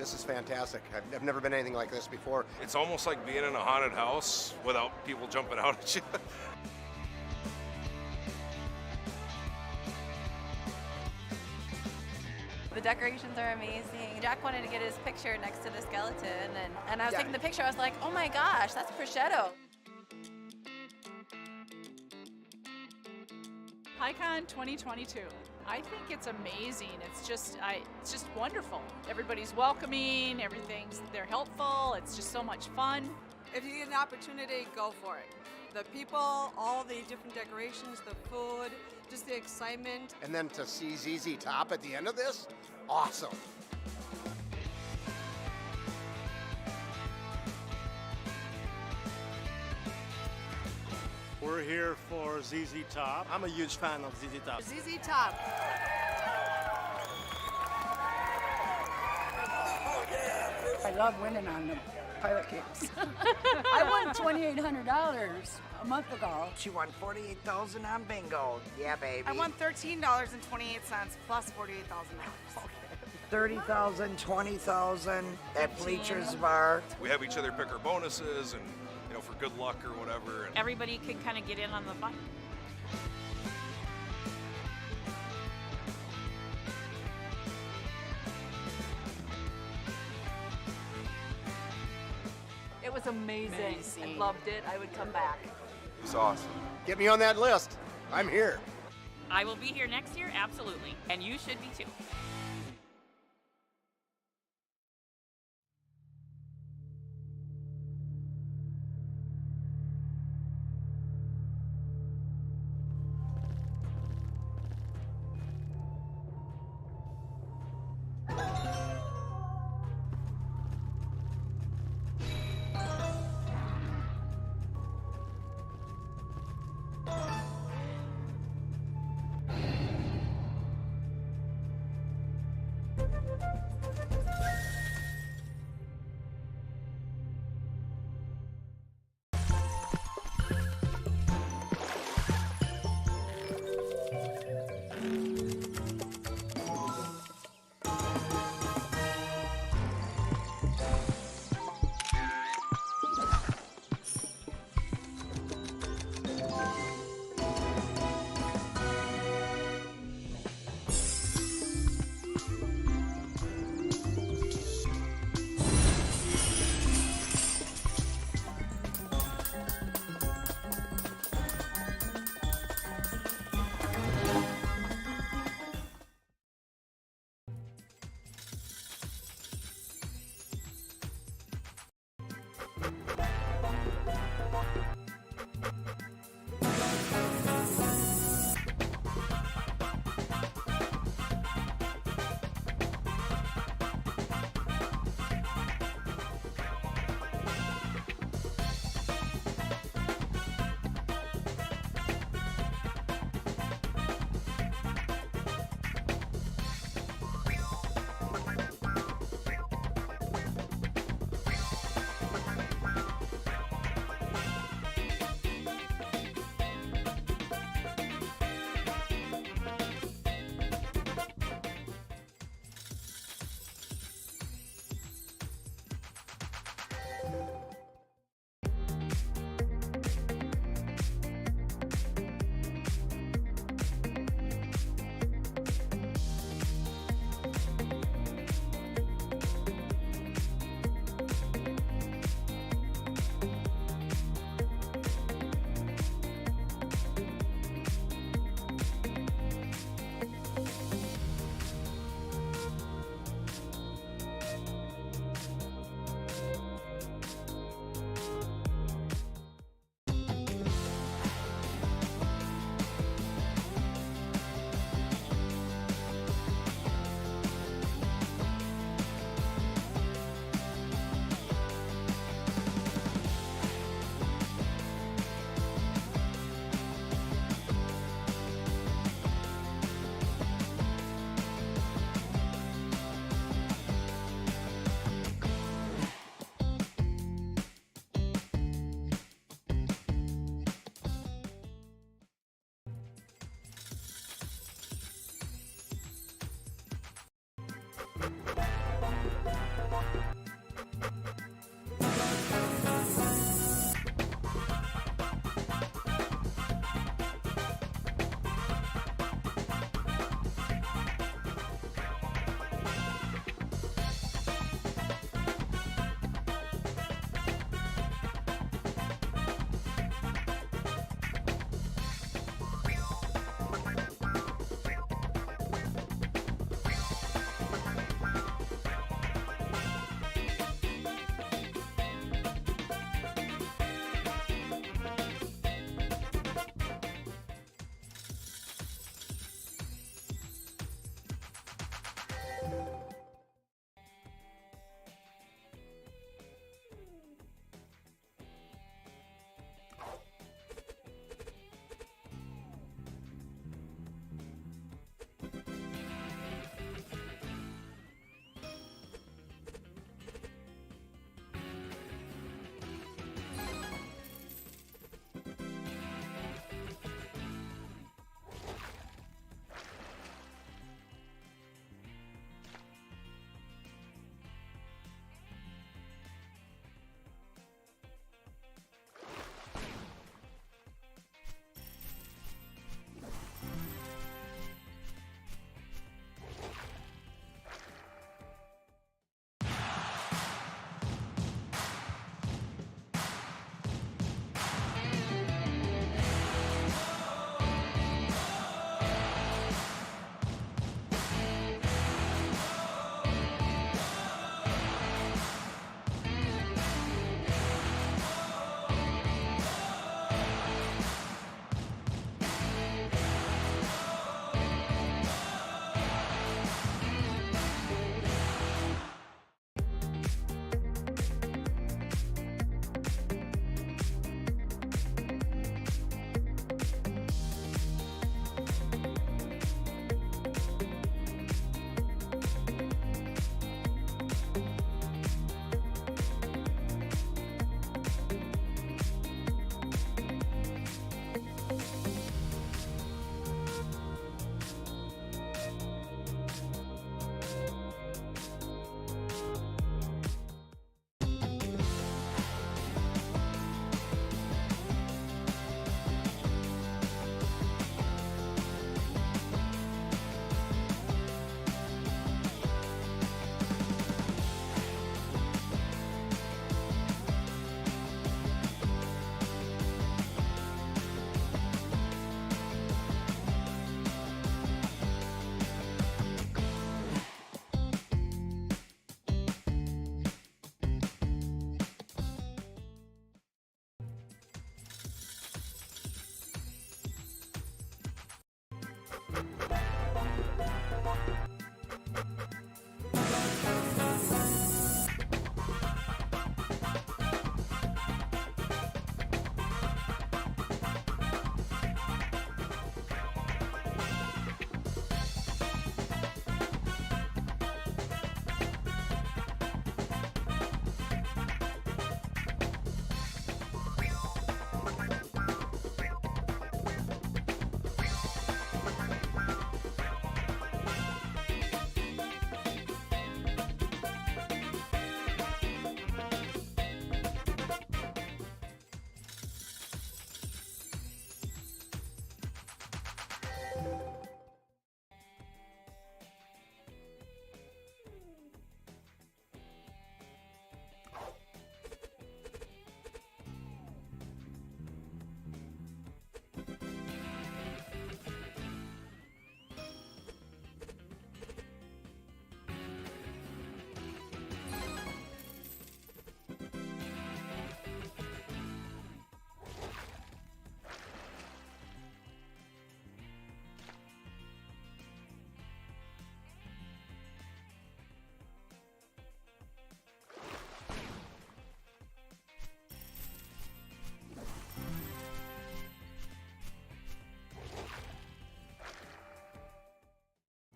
This is fantastic. I've never been anything like this before. It's almost like being in a haunted house without people jumping out at you. The decorations are amazing. Jack wanted to get his picture next to the skeleton, and I was taking the picture. I was like, oh my gosh, that's prosciutto. PyCon 2022. I think it's amazing. It's just wonderful. Everybody's welcoming. They're helpful. It's just so much fun. If you get an opportunity, go for it. The people, all the different decorations, the food, just the excitement. And then to see ZZ Top at the end of this, awesome. We're here for ZZ Top. I'm a huge fan of ZZ Top. ZZ Top. I love winning on the pilot kicks. I won $2,800 a month ago. She won $48,000 on bingo. Yeah, baby. I won $13.28 plus $48,000. $30,000, $20,000 at Bleachers Bar. We have each other pick our bonuses and, you know, for good luck or whatever. And Everybody can kind of get in on the fun. It was amazing. I loved it. I would come back. It was awesome. Get me on that list. I'm here. I will be here next year, absolutely. And you should be too.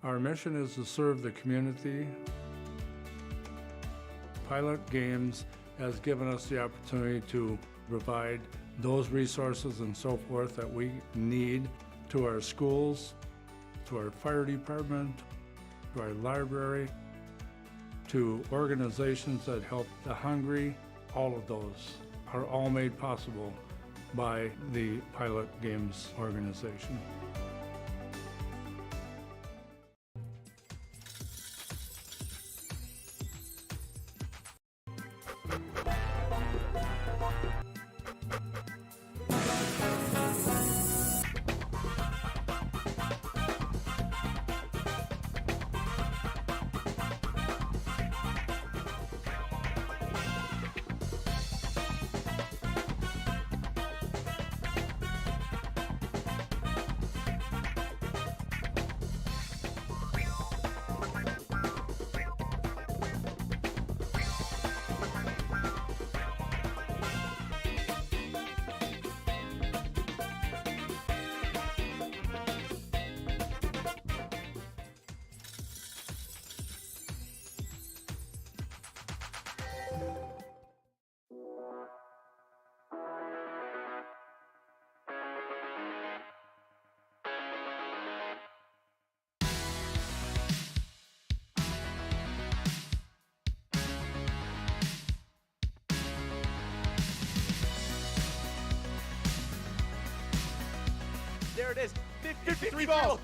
Our mission is to serve the community. Pilot Games has given us the opportunity to provide those resources and so forth that we need to our schools, to our fire department, to our library, to organizations that help the hungry. All of those are all made possible by the Pilot Games organization. There it is. 53 balls.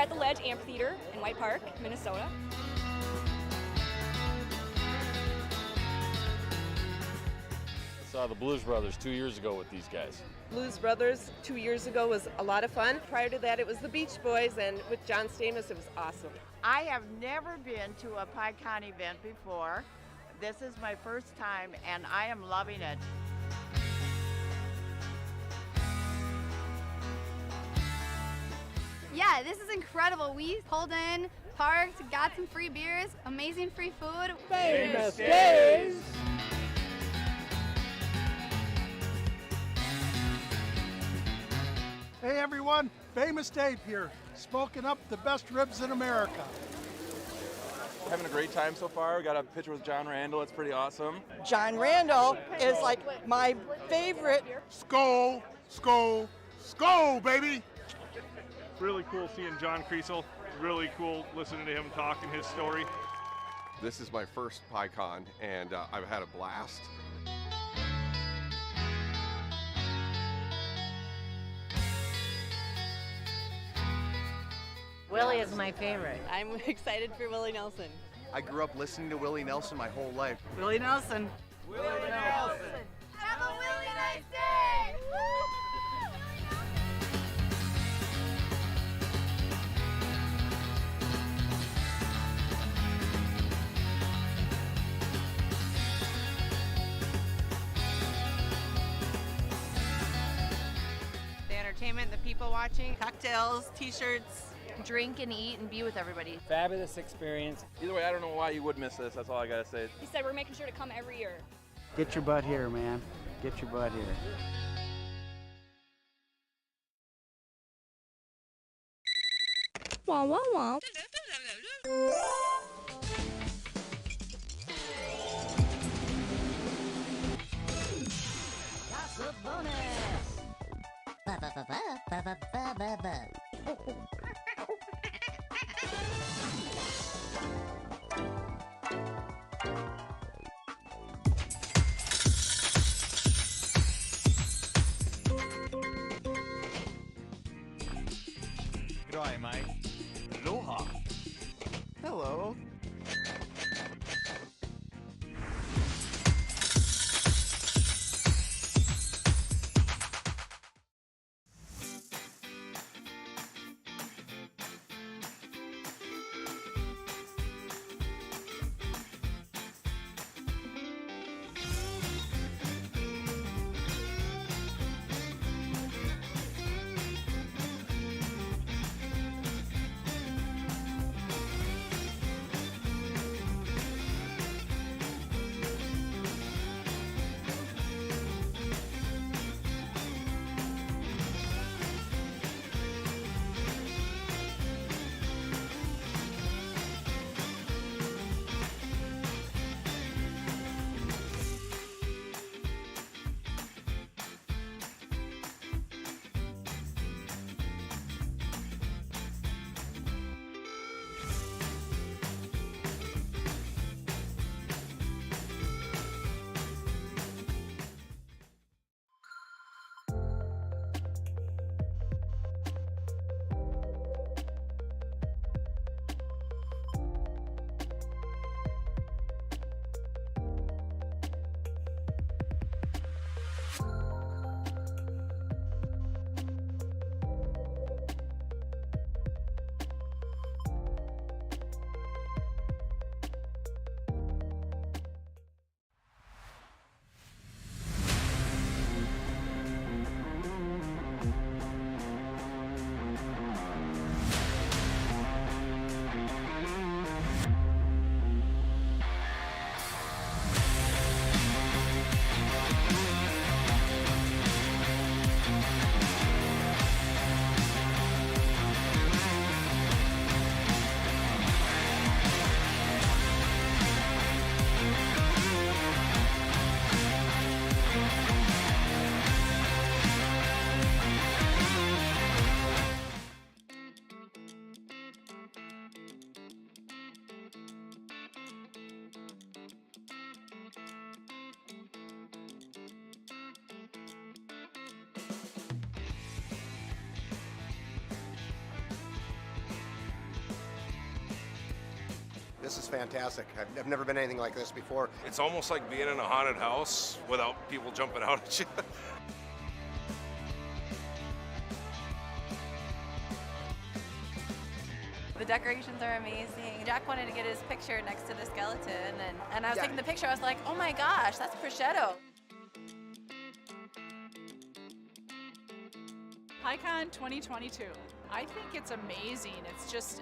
at the Ledge Amphitheater in White Park, Minnesota. I saw the Blues Brothers 2 years ago with these guys. Blues Brothers 2 years ago was a lot of fun. Prior to that, it was the Beach Boys, and with John Stamos, it was awesome. I have never been to a PyCon event before. This is my first time, and I am loving it. Yeah, this is incredible. We pulled in, parked, got some free beers, amazing free food. Famous Days! Hey everyone, Famous Dave here, smoking up the best ribs in America. Having a great time so far. We got a picture with John Randall. It's pretty awesome. John Randall is like my favorite. Skull, skull, skull, baby! Really cool seeing John Creasel. Really cool listening to him talk and his story. This is my first PyCon, and I've had a blast. Willie is my favorite. I'm excited for Willie Nelson. I grew up listening to Willie Nelson my whole life. Willie Nelson. Willie Nelson! Have a really nice day! The entertainment, the people watching, cocktails, t-shirts. Drink and eat and be with everybody. Fabulous experience. Either way, I don't know why you would miss this. That's all I gotta say. He said we're making sure to come every year. Get your butt here, man. Get your butt here. Wah, wah, wah. That's a bonus. Ba ba ba ba ba ba ba ba ba. G'day, mate. Aloha. Hello. This is fantastic. I've never been anything like this before. It's almost like being in a haunted house without people jumping out at you. The decorations are amazing. Jack wanted to get his picture next to the skeleton, and I was taking the picture. I was like, oh my gosh, that's prosciutto. PyCon 2022. I think it's amazing. It's just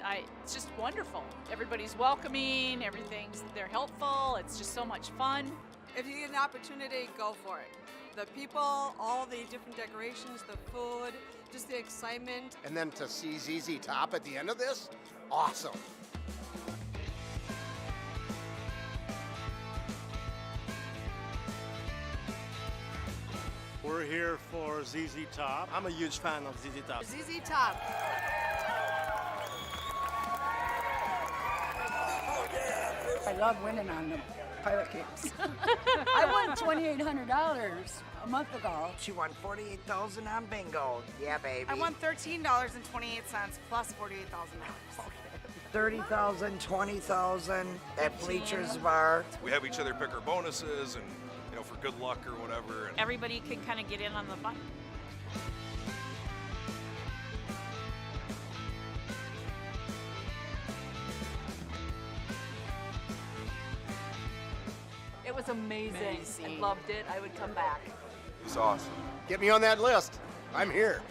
wonderful. Everybody's welcoming. They're helpful. It's just so much fun. If you get an opportunity, go for it. The people, all the different decorations, the food, just the excitement. And then to see ZZ Top at the end of this, awesome. We're here for ZZ Top. I'm a huge fan of ZZ Top. ZZ Top. I love winning on the pilot capes. I won $2,800 a month ago. She won $48,000 on bingo. Yeah, baby. I won $13.28 plus $48,000. $30,000, $20,000 at Bleachers Bar. We have each other pick our bonuses and, for good luck or whatever. And Everybody can kind of get in on the fun. It was amazing. I loved it. I would come back. It's awesome. Get me on that list. I'm here.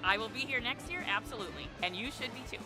I will be here next year, absolutely. And you should be too.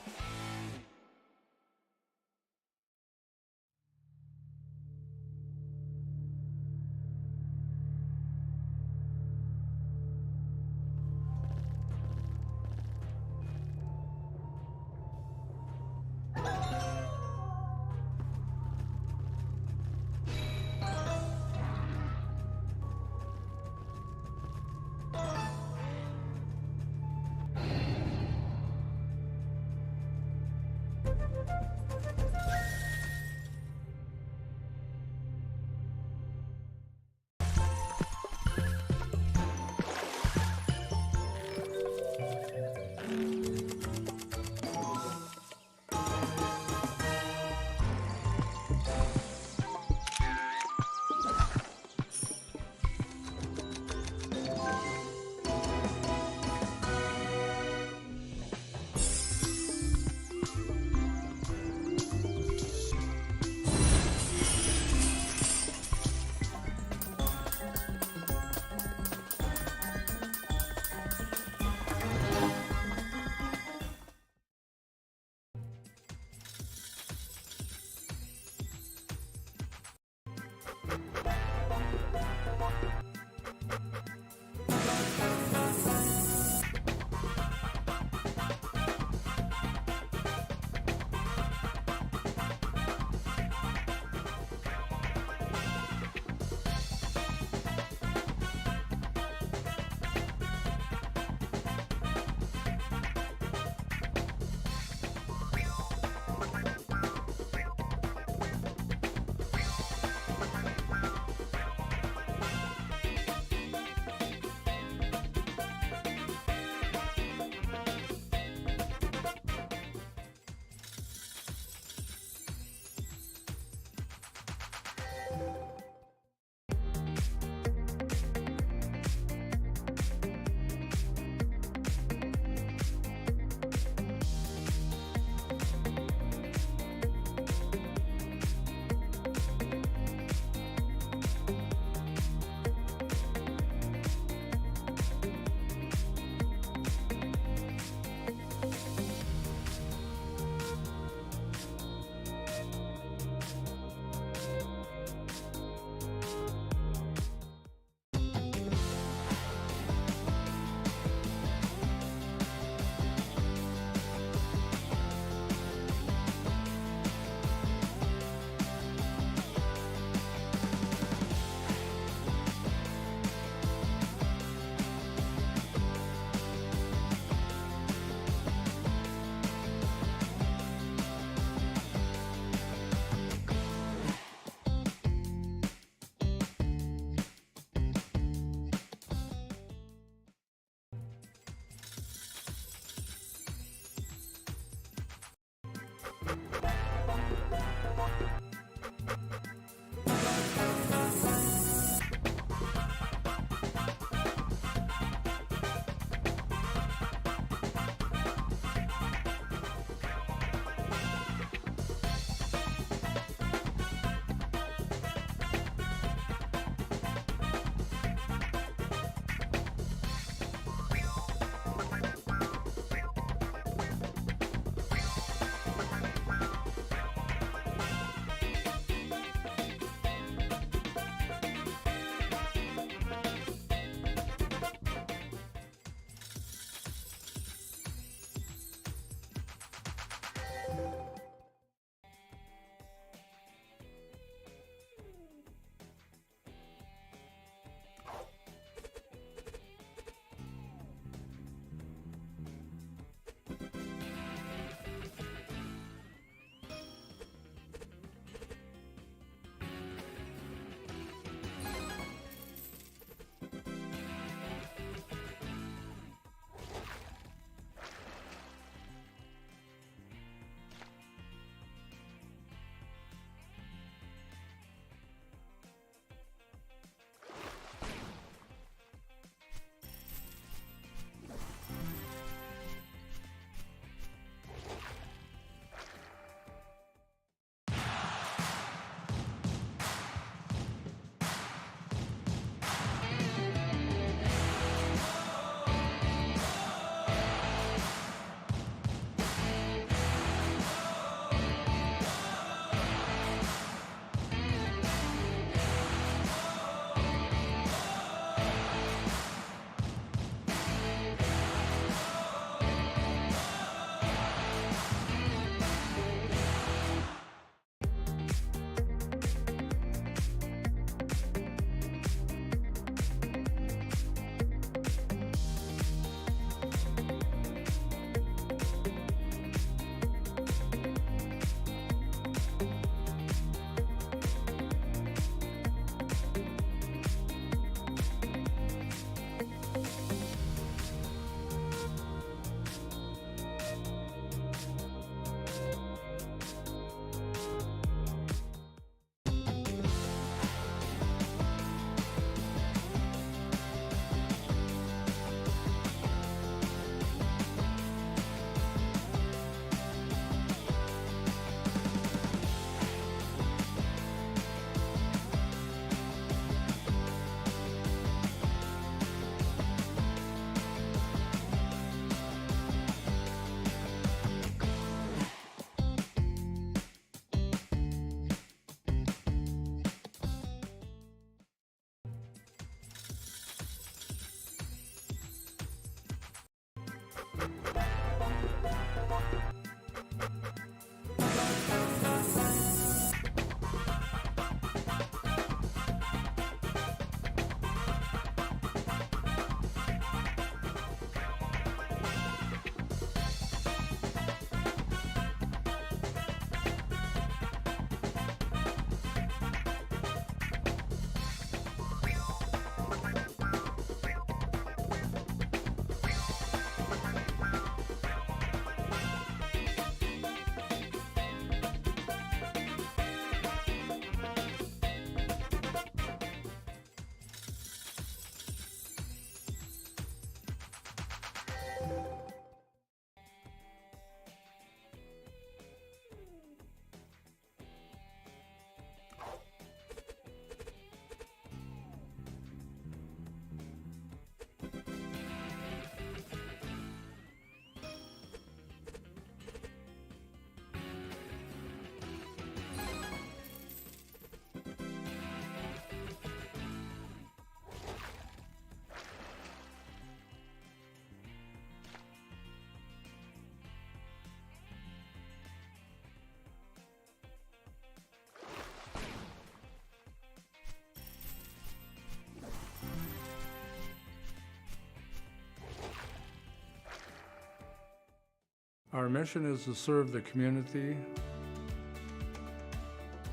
Our mission is to serve the community.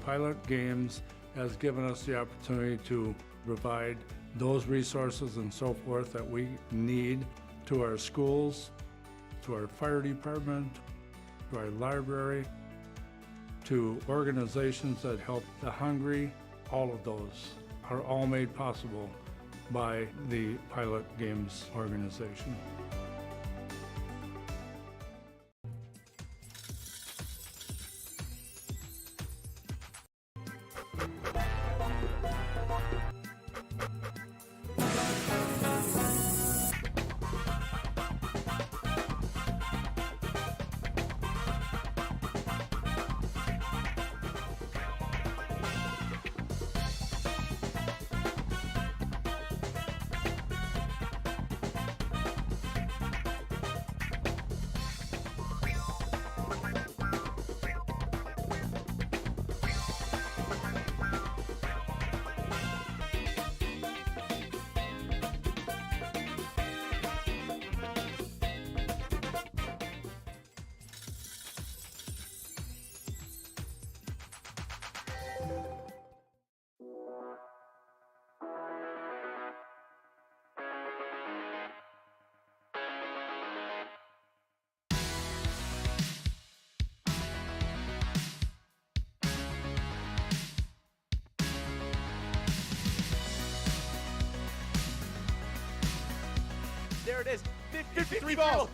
Pilot Games has given us the opportunity to provide those resources and so forth that we need to our schools, to our fire department, to our library, to organizations that help the hungry. All of those are all made possible by the Pilot Games organization. There it is. 53 balls.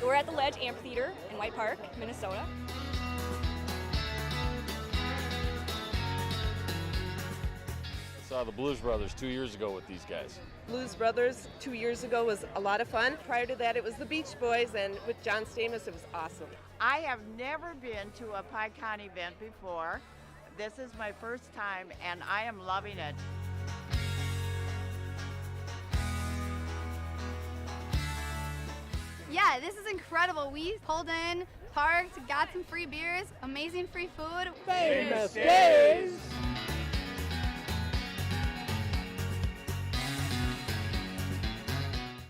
We're at the Ledge Amphitheater in White Park, Minnesota. I saw the Blues Brothers 2 years ago with these guys. Blues Brothers 2 years ago was a lot of fun. Prior to that, it was the Beach Boys, and with John Stamos, it was awesome. I have never been to a PyCon event before. This is my first time, and I am loving it. Yeah, this is incredible. We pulled in, parked, got some free beers, amazing free food. Famous Days!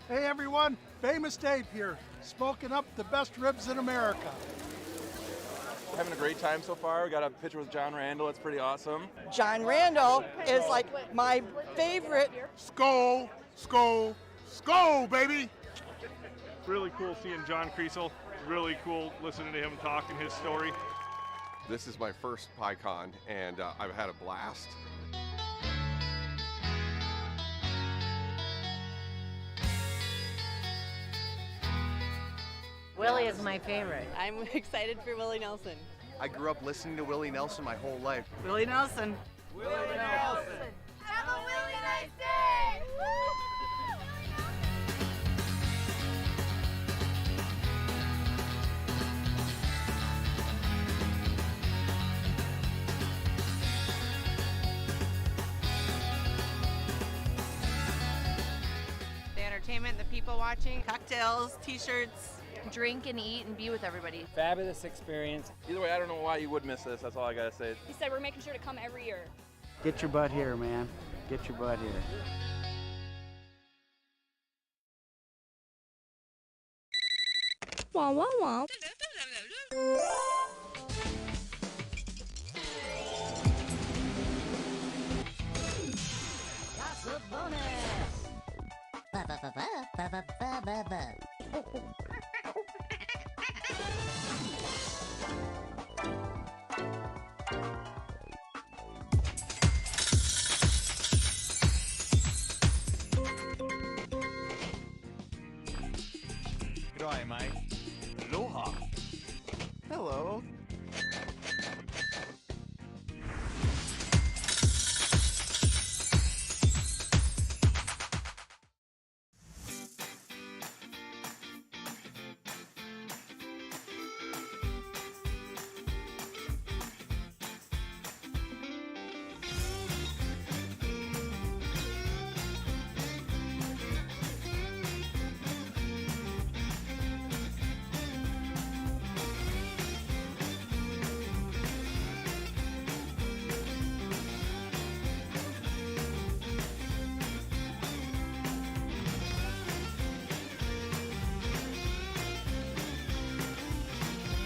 Hey everyone, Famous Dave here, smoking up the best ribs in America. Having a great time so far. We got a picture with John Randall. It's pretty awesome. John Randall is like my favorite. Skol, skol, skol, baby! Really cool seeing John Creasel. Really cool listening to him talk and his story. This is my first PyCon, and I've had a blast. Willie is my favorite. I'm excited for Willie Nelson. I grew up listening to Willie Nelson my whole life. Willie Nelson. Willie Nelson. Have a really nice day! The entertainment, the people watching, cocktails, t-shirts. Drink and eat and be with everybody. Fabulous experience. Either way, I don't know why you would miss this. That's all I gotta say. He said we're making sure to come every year. Get your butt here, man. Get your butt here. Wah, wah, wah. That's a bonus. Ba ba ba ba ba ba ba ba ba. G'day, mate. Aloha. Hello.